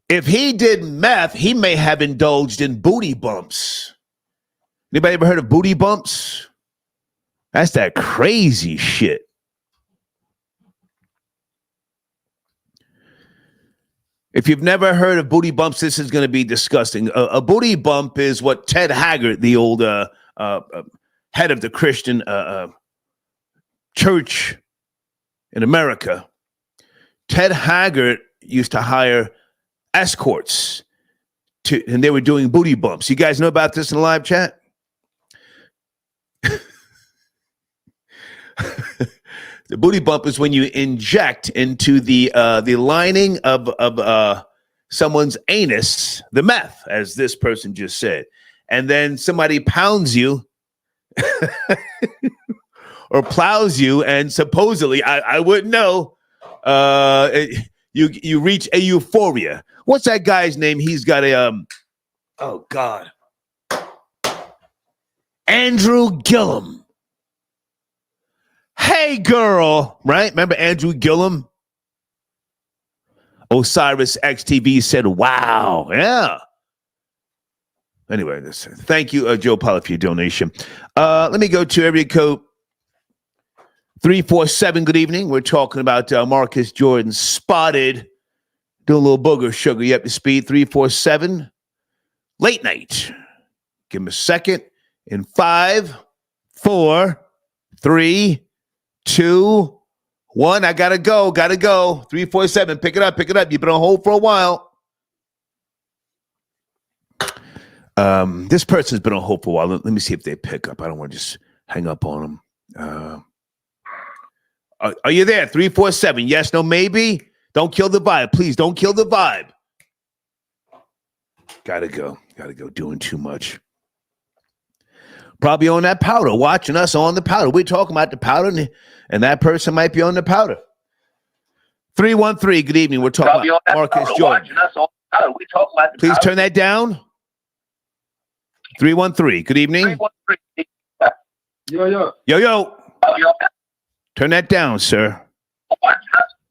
If he did meth, he may have indulged in booty bumps. Anybody ever heard of booty bumps? That's that crazy shit. If you've never heard of booty bumps, this is going to be disgusting. A booty bump is what Ted Haggard, the old head of the Christian church in America, Ted Haggard used to hire escorts and they were doing booty bumps. You guys know about this in the live chat? The booty bump is when you inject into the lining of someone's anus the meth, as this person just said, and then somebody pounds you or plows you, and supposedly I wouldn't know. You reach a euphoria. What's that guy's name? He's got a oh God, Andrew Gillum. Hey, girl, right? Remember Andrew Gillum? Osiris XTV said, wow, yeah. Anyway, thank you, Joe Pilot, for your donation. Let me go to area code 347. Good evening. We're talking about Marcus Jordan spotted. Do a little booger sugar. You up to speed? 347. Late night. Give him a second. In 5, 4, 3, 2, 1. I gotta go. 347. Pick it up. You've been on hold for a while. This person's been on hold for a while. Let me see if they pick up. I don't want to just hang up on them. Are you there? 347. Yes, no, maybe. Don't kill the vibe. Please don't kill the vibe. Gotta go. Doing too much. Probably on that powder, watching us on the powder. We're talking about the powder, and that person might be on the powder. 313, good evening. We're talking about Marcus Jordan. Please turn that down. 313, good evening. Yo. Turn that down, sir.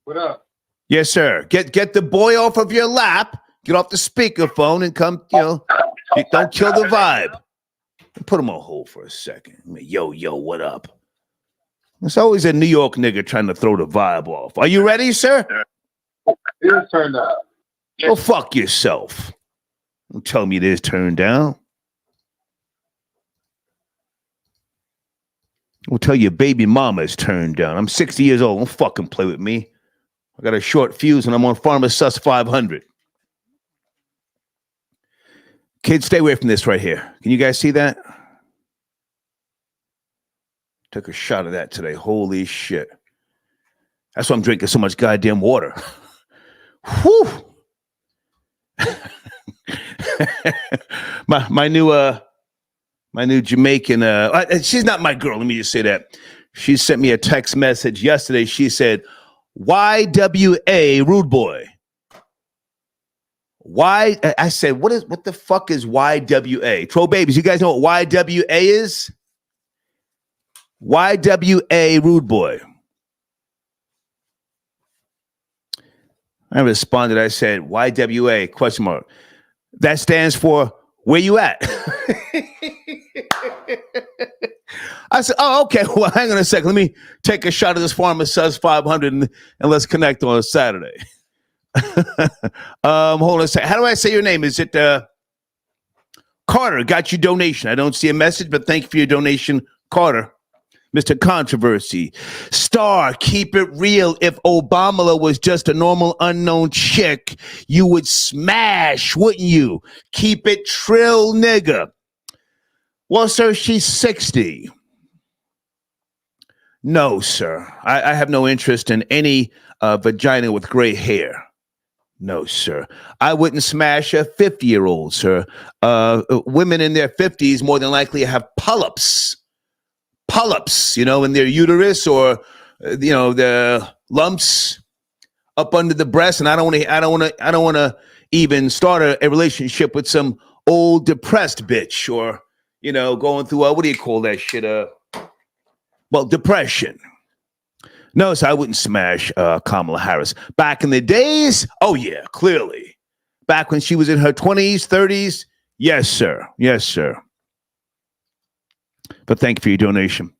What up? Yes, sir. Get the boy off of your lap. Get off the speakerphone and come, don't kill the vibe. Put him on hold for a second. Yo, what up? It's always a New York nigga trying to throw the vibe off. Are you ready, sir? It is turned up. Well, fuck yourself. Don't tell me it is turned down. We'll tell your baby mama is turned down. I'm 60 years old. Don't fucking play with me. I got a short fuse and I'm on Farmer Sus 500. Kids, stay away from this right here. Can you guys see that? Took a shot of that today. Holy shit. That's why I'm drinking so much goddamn water. Whew. my new Jamaican, she's not my girl. Let me just say that. She sent me a text message yesterday. She said, YWA, rude boy. Why? I said, what the fuck is YWA? Troll babies, you guys know what YWA is? YWA, rude boy. I responded, I said, YWA, question mark. That stands for, where you at? I said, oh, okay, well, hang on a second. Let me take a shot of this Farmer Says 500 and let's connect on a Saturday. Hold on a second. How do I say your name? Is it Carter? Got your donation. I don't see a message, but thank you for your donation, Carter. Mr. Controversy. Star, keep it real. If Obama was just a normal unknown chick, you would smash, wouldn't you? Keep it trill, nigga. Well, sir, she's 60. No, sir. I have no interest in any vagina with gray hair. No, sir. I wouldn't smash a 50-year-old, sir. Women in their 50s more than likely have polyps, in their uterus or, the lumps up under the breast. And I don't want to even start a relationship with some old depressed bitch or, going through, what do you call that shit? Depression. No, so I wouldn't smash Kamala Harris. Back in the days, oh yeah, clearly. Back when she was in her 20s, 30s, yes, sir. Yes, sir. But thank you for your donation.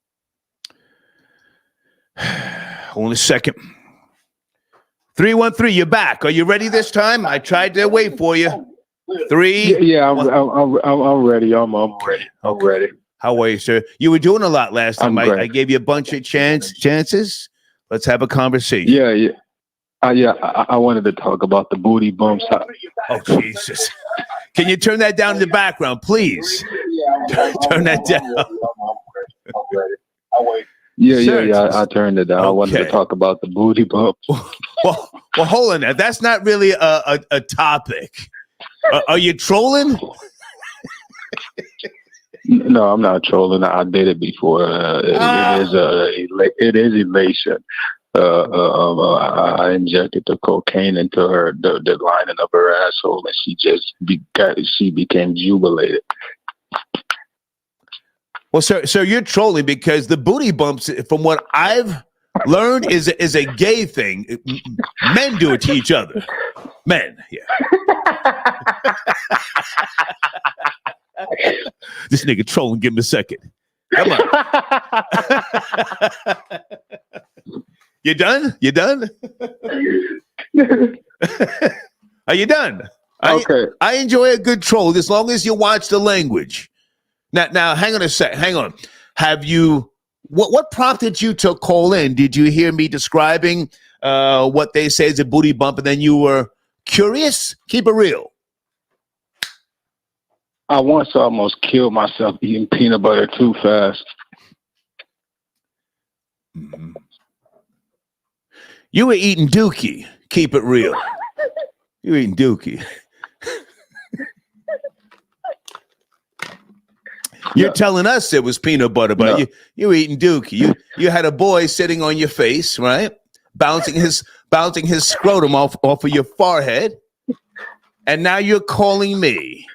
Hold on a second. 313, you're back. Are you ready this time? I tried to wait for you. I'm ready. I'm ready. I'm ready. How are you, sir? You were doing a lot last time. I gave you a bunch of chances. Let's have a conversation. Yeah. I wanted to talk about the booty bumps. Oh, Jesus. Can you turn that down in the background, please? Turn that down. Yeah. I turned it down. Okay. I wanted to talk about the booty bumps. Well, hold on now. That's not really a topic. Are you trolling? No, I'm not trolling. I did it before. It is elation. I injected the cocaine into the lining of her asshole, and she became jubilated. Well, sir, you're trolling because the booty bumps, from what I've learned, is a gay thing. Men do it to each other. Men, yeah. This nigga trolling. Give him a second. Come on. You done? Are you done? Okay. I enjoy a good troll as long as you watch the language. Now, hang on a sec. Hang on. Have you? What prompted you to call in? Did you hear me describing what they say is a booty bump, and then you were curious? Keep it real. I once almost killed myself eating peanut butter too fast. Mm-hmm. You were eating dookie. Keep it real. You were eating dookie. You're telling us it was peanut butter, but no. you were eating dookie. You had a boy sitting on your face, right? Bouncing his scrotum off of your forehead. And now you're calling me,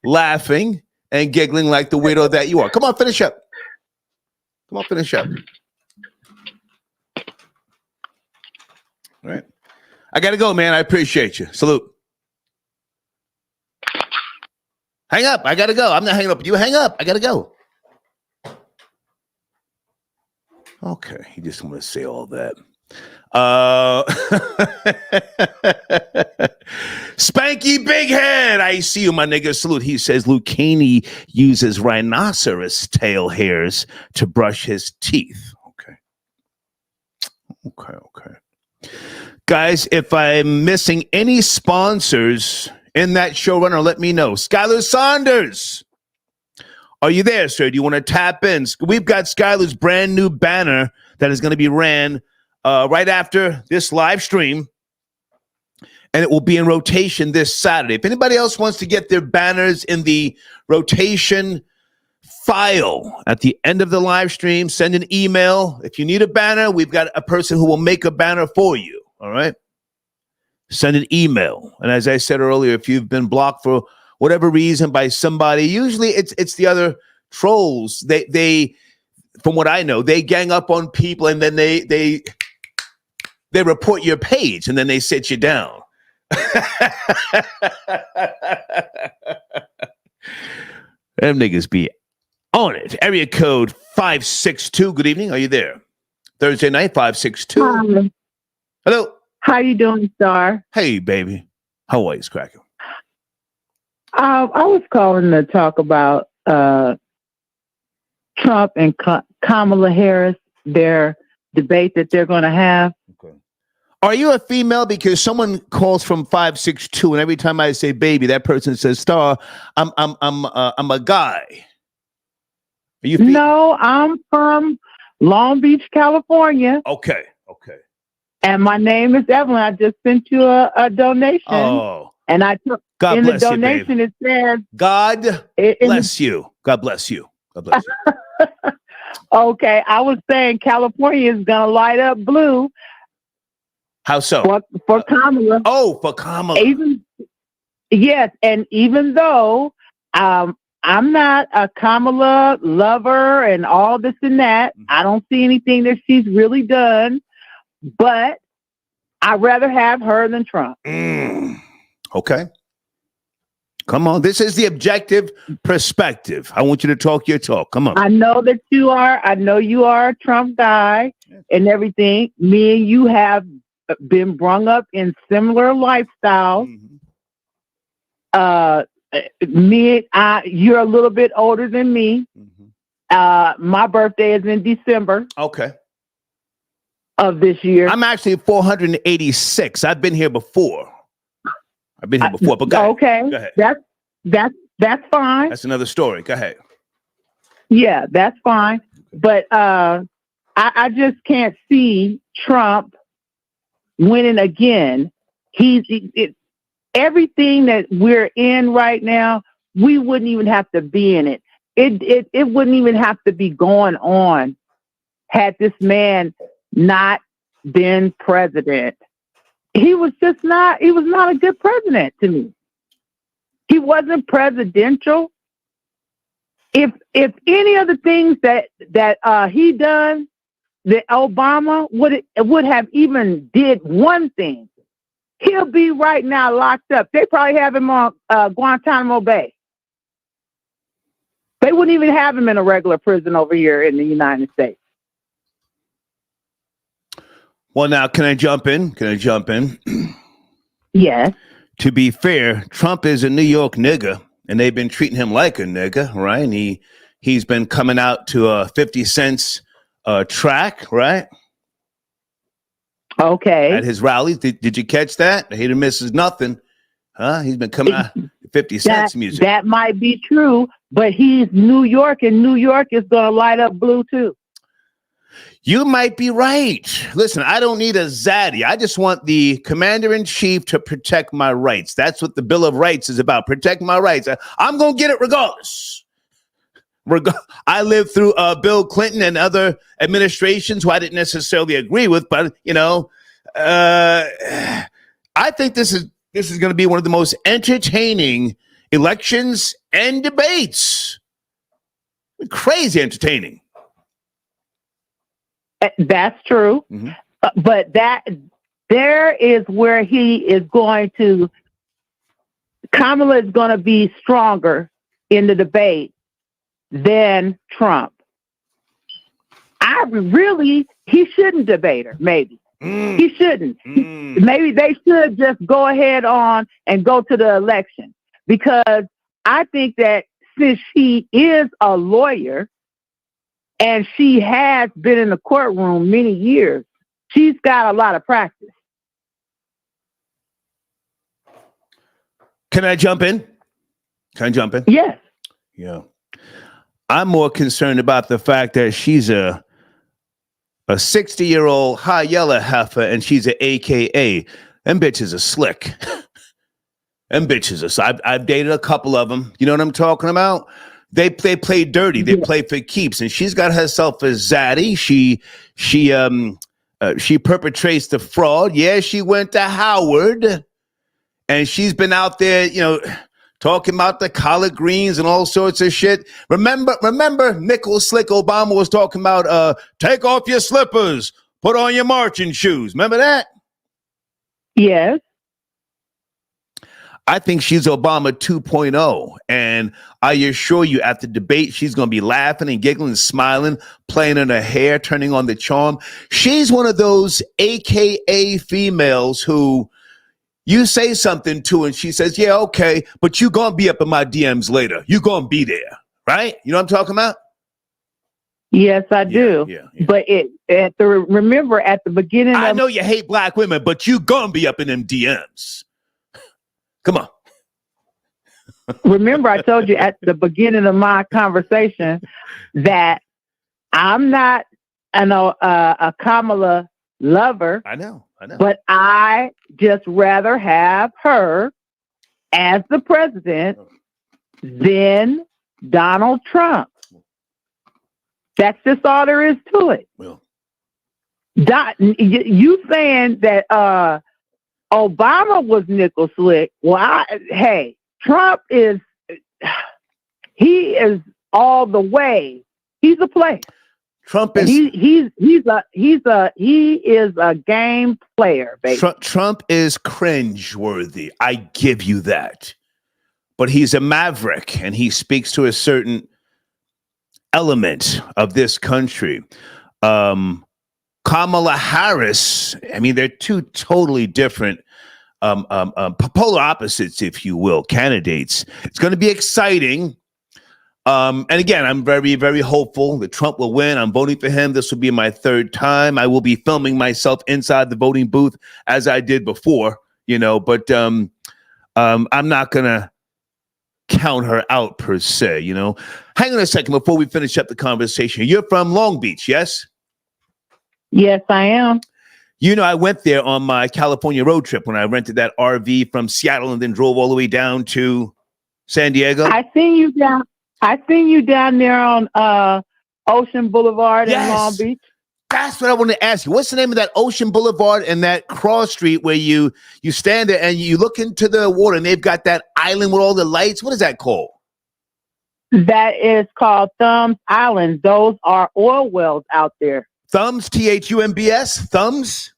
laughing and giggling like the weirdo that you are. Come on, finish up. All right. I got to go, man. I appreciate you. Salute. Hang up. I got to go. I'm not hanging up. You hang up. I got to go. Okay. You just want to say all that. Spanky Big Head. I see you, my nigga. Salute. He says Lucchini uses rhinoceros tail hairs to brush his teeth. Okay. Guys, if I'm missing any sponsors in that showrunner, let me know. Skylar Saunders, are you there, sir? Do you want to tap in? We've got Skylar's brand new banner that is going to be ran right after this live stream, and it will be in rotation this Saturday. If anybody else wants to get their banners in the rotation file at the end of the live stream, send an email. If you need a banner, we've got a person who will make a banner for you. All right? Send an email. And as I said earlier, if you've been blocked for whatever reason by somebody, usually it's the other trolls. They from what I know, they gang up on people and then they report your page and then they sit you down. Them niggas be on it. Area code 562. Good evening. Are you there? Thursday night, 562. Hello. How you doing, Star? Hey, baby. How are you, Cracker? I was calling to talk about Trump and Kamala Harris, their debate that they're going to have. Okay. Are you a female? Because someone calls from 562, and every time I say baby, that person says Star. I'm a guy. Are you No, I'm from Long Beach, California. Okay. And my name is Evelyn. I just sent you a donation. Oh. And I took God in bless the donation you, it says God bless you. God bless you. God bless you. Okay. I was saying California is gonna light up blue. How so? For Kamala. Oh, for Kamala. Yes, and even though I'm not a Kamala lover and all this and that, I don't see anything that she's really done. But I'd rather have her than Trump. Okay. Come on. This is the objective perspective. I want you to talk your talk. Come on. I know that you are. I know you are a Trump guy and everything. Me and you have been brought up in similar lifestyles. You're a little bit older than me. My birthday is in December. Okay. Of this year. I'm actually 486. I've been here before. But go ahead. Okay. Go ahead. That's fine. That's another story. Go ahead. Yeah, that's fine. But I just can't see Trump winning again. Everything that we're in right now, we wouldn't even have to be in it. It wouldn't even have to be going on had this man not been president. He was not a good president to me. He wasn't presidential. If any of the things that he done, that Obama would have even did one thing, he'll be right now locked up. They probably have him on Guantanamo Bay. They wouldn't even have him in a regular prison over here in the United States. Well, now, can I jump in? Yes. To be fair, Trump is a New York nigga, and they've been treating him like a nigga, right? And he's been coming out to a 50 cents track, right? Okay. At his rallies. Did you catch that? The hit or miss is nothing. Huh? He's been coming out 50 cents music. That might be true, but he's New York, and New York is going to light up blue, too. You might be right. Listen, I don't need a zaddy. I just want the commander-in-chief to protect my rights. That's what the Bill of Rights is about. Protect my rights. I'm going to get it regardless. I lived through Bill Clinton and other administrations who I didn't necessarily agree with, but, I think this is going to be one of the most entertaining elections and debates. Crazy entertaining. That's true. But there is where he is going to, Kamala is going to be stronger in the debate than Trump. He shouldn't debate her, maybe. He shouldn't. Maybe they should just go ahead on and go to the election, because I think that since she is a lawyer, and she has been in the courtroom many years, she's got a lot of practice. Can I jump in? Yes. Yeah. I'm more concerned about the fact that she's a a 60-year-old high yellow heifer, and she's an AKA. Them bitches are slick. Them bitches are. So I've dated a couple of them. You know what I'm talking about? They play dirty. They play for keeps, and she's got herself a zaddy. She perpetrates the fraud. Yeah, she went to Howard, and she's been out there, talking about the collard greens and all sorts of shit. Remember, Nickel Slick Obama was talking about take off your slippers, put on your marching shoes. Remember that? Yes. I think she's Obama 2.0. And I assure you, at the debate, she's going to be laughing and giggling and smiling, playing in her hair, turning on the charm. She's one of those AKA females who you say something to and she says, yeah, okay, but you going to be up in my DMs later. You going to be there, right? You know what I'm talking about? Yes, I do. Yeah. But remember at the beginning I know you hate black women, but you going to be up in them DMs. Come on. Remember, I told you at the beginning of my conversation that I'm not a Kamala lover. I know. But I just rather have her as the president than Donald Trump. That's just all there is to it. Well, you saying that Obama was nickel slick. Well, Trump is all the way. He's a player. Trump is he is a game player, baby. Trump is cringeworthy. I give you that. But he's a maverick, and he speaks to a certain element of this country. Kamala Harris, I mean, they're two totally different polar opposites, if you will, candidates. It's going to be exciting. And again, I'm very, very hopeful that Trump will win. I'm voting for him. This will be my third time. I will be filming myself inside the voting booth as I did before, but I'm not going to count her out per se, Hang on a second before we finish up the conversation. You're from Long Beach, yes? Yes, I am. I went there on my California road trip when I rented that RV from Seattle and then drove all the way down to San Diego. I seen you down there on Ocean Boulevard in Long Beach. That's what I wanted to ask you. What's the name of that Ocean Boulevard and that cross street where you stand there and you look into the water and they've got that island with all the lights? What is that called? That is called Thumbs Island. Those are oil wells out there. Thumbs, Thumbs? Thumbs?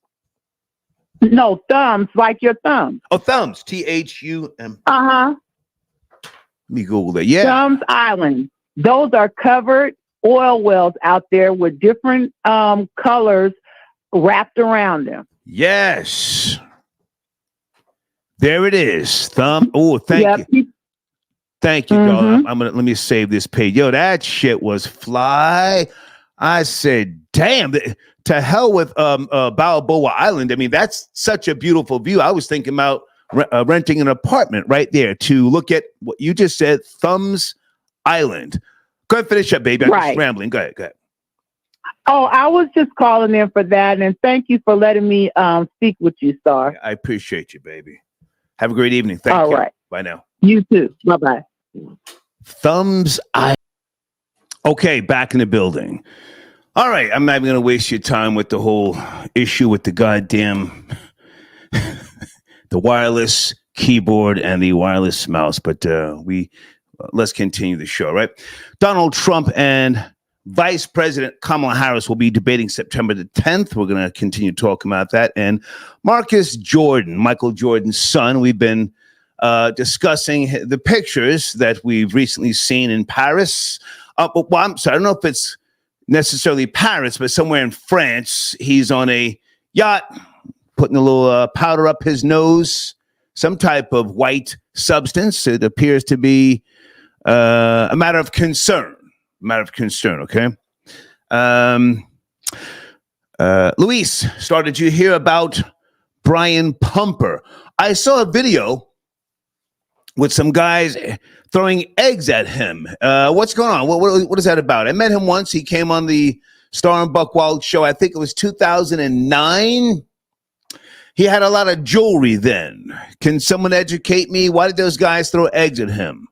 No, thumbs, like your thumb. Oh, thumbs, Thum. Uh-huh. Let me Google that. Yeah. Thumbs Island. Those are covered oil wells out there with different colors wrapped around them. Yes. There it is. Thumb. Oh, thank you. Thank you, darling. Let me save this page. Yo, that shit was fly. I said, damn, to hell with Balboa Island. I mean, that's such a beautiful view. I was thinking about renting an apartment right there to look at what you just said, Thumbs Island. Go ahead, finish up, baby. I'm just rambling. Go ahead. Oh, I was just calling in for that, and thank you for letting me speak with you, Star. I appreciate you, baby. Have a great evening. Thank you. All right. Bye now. You too. Bye-bye. Thumbs Island. Okay, back in the building. All right, I'm not even going to waste your time with the whole issue with the goddamn the wireless keyboard and the wireless mouse, but let's continue the show, right? Donald Trump and Vice President Kamala Harris will be debating September the 10th. We're going to continue talking about that. And Marcus Jordan, Michael Jordan's son, we've been discussing the pictures that we've recently seen in Paris. Well, I'm sorry, I don't know if it's necessarily Paris, but somewhere in France. He's on a yacht, putting a little powder up his nose, some type of white substance. It appears to be a matter of concern. Okay. Luis, started you hear about Brian Pumper? I saw a video with some guys throwing eggs at him. What's going on? What is that about? I met him once. He came on the starring Buckwild show. I think it was 2009. He had a lot of jewelry then. Can someone educate me? Why did those guys throw eggs at him?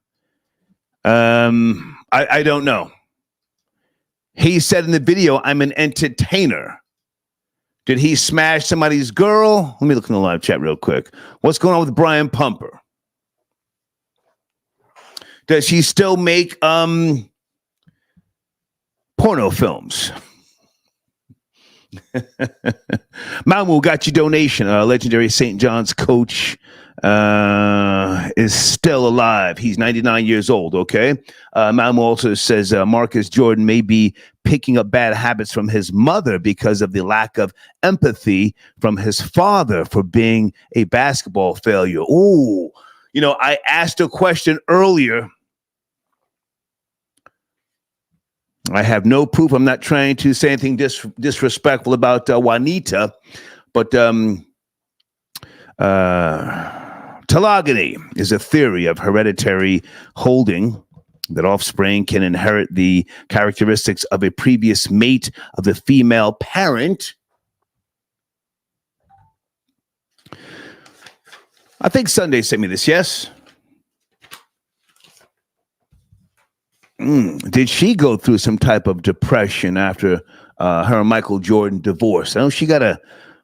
I don't know. He said in the video, I'm an entertainer. Did he smash somebody's girl? Let me look in the live chat real quick. What's going on with Brian Pumper? Does he still make porno films? Mamu got your donation. Legendary St. John's coach is still alive. He's 99 years old, okay? Mamu also says Marcus Jordan may be picking up bad habits from his mother because of the lack of empathy from his father for being a basketball failure. Ooh, you know, I asked a question earlier. I have no proof. I'm not trying to say anything disrespectful about Juanita, but Telegony is a theory of hereditary holding, that offspring can inherit the characteristics of a previous mate of the female parent. I think Sunday sent me this, yes? Did she go through some type of depression after her and Michael Jordan divorced? I know she got a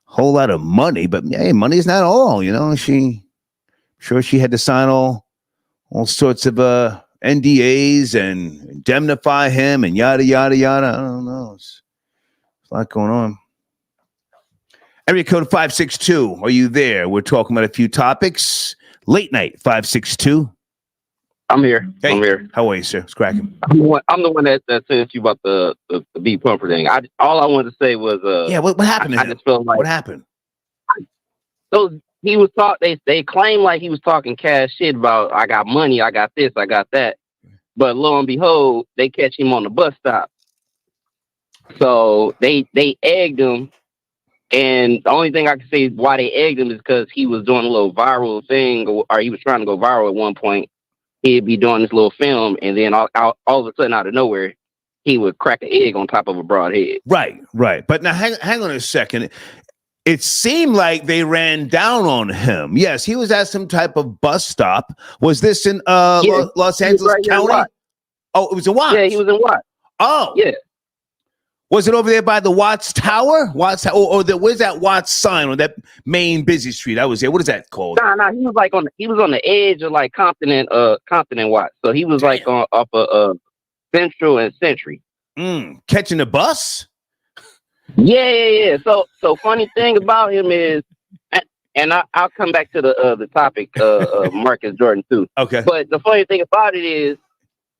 whole lot of money, but hey, money's not all, you know. She had to sign all sorts of NDAs and indemnify him and yada yada yada. I don't know. It's a lot going on. Area code 562. Are you there? We're talking about a few topics. Late night 562. I'm here. Hey, I'm here. How are you, sir? It's cracking. I'm the one that said to you about the beat pumper thing. All I wanted to say was what happened to him? I just felt like what happened? So he was they claim like he was talking cash shit about I got money, I got this, I got that. But lo and behold, they catch him on the bus stop. So they egged him. And the only thing I can say is why they egged him is because he was doing a little viral thing, or he was trying to go viral at one point. He'd be doing this little film, and then all of a sudden, out of nowhere, he would crack an egg on top of a broad head. Right. But now, hang on a second. It seemed like they ran down on him. Yes, he was at some type of bus stop. Was this in Los Angeles County? Oh, it was in Watts. Yeah, he was in Watts. Oh, yeah. Was it over there by the Watts Tower? Where's that Watts sign on that main busy street? I was there. What is that called? Nah. He was like on the edge of like Compton and Watts. So he was like off of Central and Century. Catching the bus? Yeah. So funny thing about him is, and I'll come back to the topic of Marcus Jordan too. Okay. But the funny thing about it is,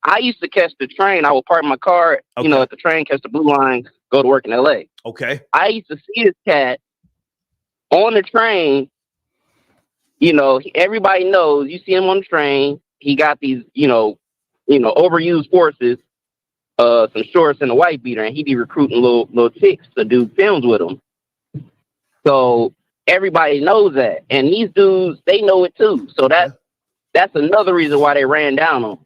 I used to catch the train. I would park my car, at the train, catch the blue line, go to work in LA. Okay. I used to see this cat on the train. Everybody knows. You see him on the train. He got these, overused forces, some shorts and a white beater, and he be recruiting little chicks to do films with him. So everybody knows that, and these dudes, they know it too. So that's another reason why they ran down on him.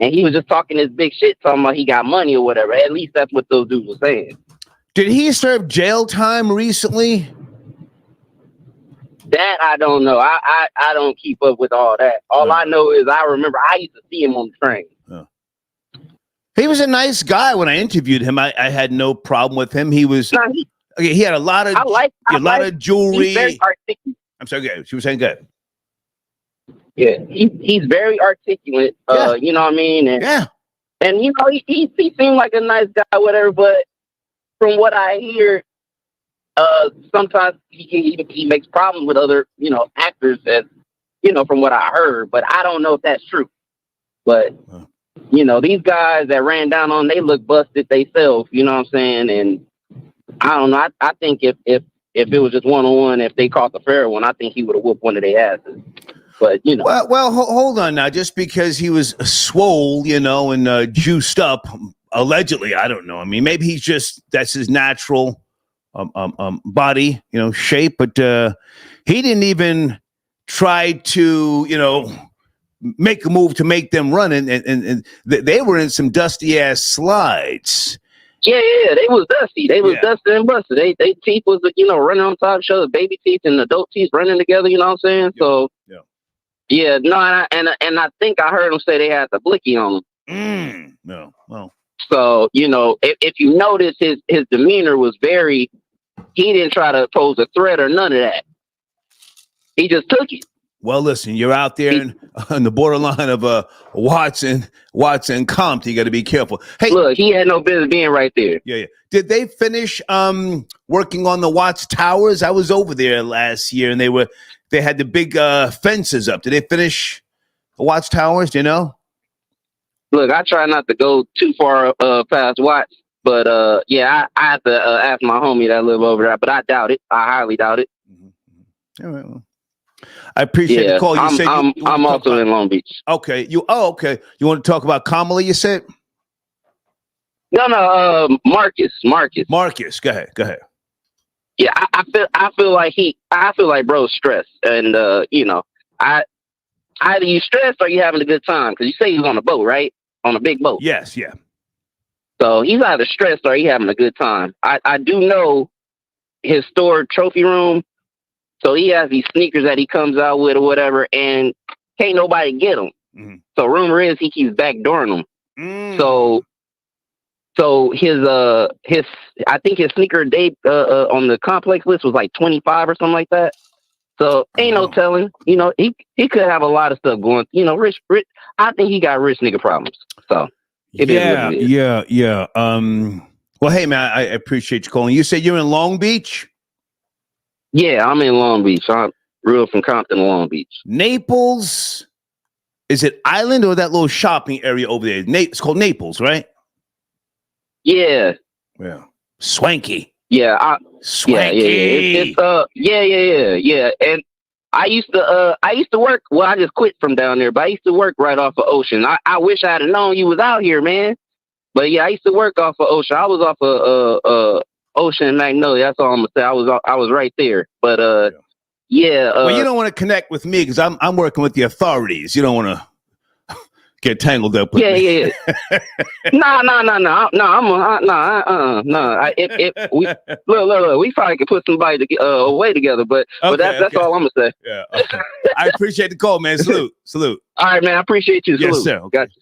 And he was just talking this big shit, talking about he got money or whatever. At least that's what those dudes were saying. Did he serve jail time recently? That I don't know. I don't keep up with all that. All I know is I remember I used to see him on the train. He was a nice guy when I interviewed him. I had no problem with him. He was. He had a lot of of jewelry. He's very articulate. I'm sorry. Good. She was saying good. Yeah, he's very articulate. You know what I mean? And, and he seemed like a nice guy, whatever. But from what I hear, sometimes he makes problems with other actors. From what I heard, but I don't know if that's true. But these guys that ran down on, they look busted themselves. You know what I'm saying? And I don't know. I think if it was just one-on-one, if they caught the fair one, I think he would have whooped one of their asses. But well, hold on now. Just because he was swole, and juiced up, allegedly, I don't know. I mean, maybe that's his natural body, shape. But he didn't even try to, make a move to make them run, and they were in some dusty ass slides. Yeah, they was dusty. They was dusty and busted. They teeth was, running on top, show the baby teeth and adult teeth running together. You know what I'm saying? Yeah. So, yeah, no, and I think I heard them say they had the blicky on them. No, well. So, if you notice, his demeanor was he didn't try to pose a threat or none of that. He just took it. Well, listen, you're out there on the borderline of Watson, Compton. You got to be careful. Hey, look, he had no business being right there. Yeah. Did they finish working on the Watts Towers? I was over there last year, and they had the big fences up. Did they finish the Watts Towers? Do you know? Look, I try not to go too far past Watts, but I have to ask my homie that live over there. But I doubt it. I highly doubt it. All right. Well, I appreciate the call. I'm also in Long Beach. Okay. Okay. You want to talk about Kamala? You said. No. Marcus. Marcus. Go ahead. Yeah, I feel like bro's stressed, and either you stressed or you having a good time, because you say he was on a boat, right? On a big boat. Yes. Yeah. So he's either stressed or he having a good time. I do know his store trophy room. So he has these sneakers that he comes out with or whatever, and can't nobody get them. Mm-hmm. So rumor is he keeps backdooring them. So his I think his sneaker day on the complex list was like 25 or something like that. So ain't no telling. He could have a lot of stuff going. Rich. I think he got rich nigga problems. So yeah. Well, hey man, I appreciate you calling. You said you're in Long Beach. Yeah, I'm in Long Beach. I'm real from Compton to Long Beach. Naples. Is it Island or that little shopping area over there? It's called Naples, right? Yeah. Yeah. Swanky. Yeah. Swanky. Yeah. And I used to work. Well, I just quit from down there, but I used to work right off of Ocean. I wish I'd have known you was out here, man. But yeah, I used to work off of Ocean. I was off of Ocean and Magnolia. That's all I'm gonna say. I was right there. But well, you don't want to connect with me because I'm working with the authorities. You don't want to get tangled up with me. No. Look. We probably could put somebody away together, but that's all I'm gonna say. Yeah. Okay. I appreciate the call, man. Salute. All right, man. I appreciate you. Salute. Yes, sir. Got you.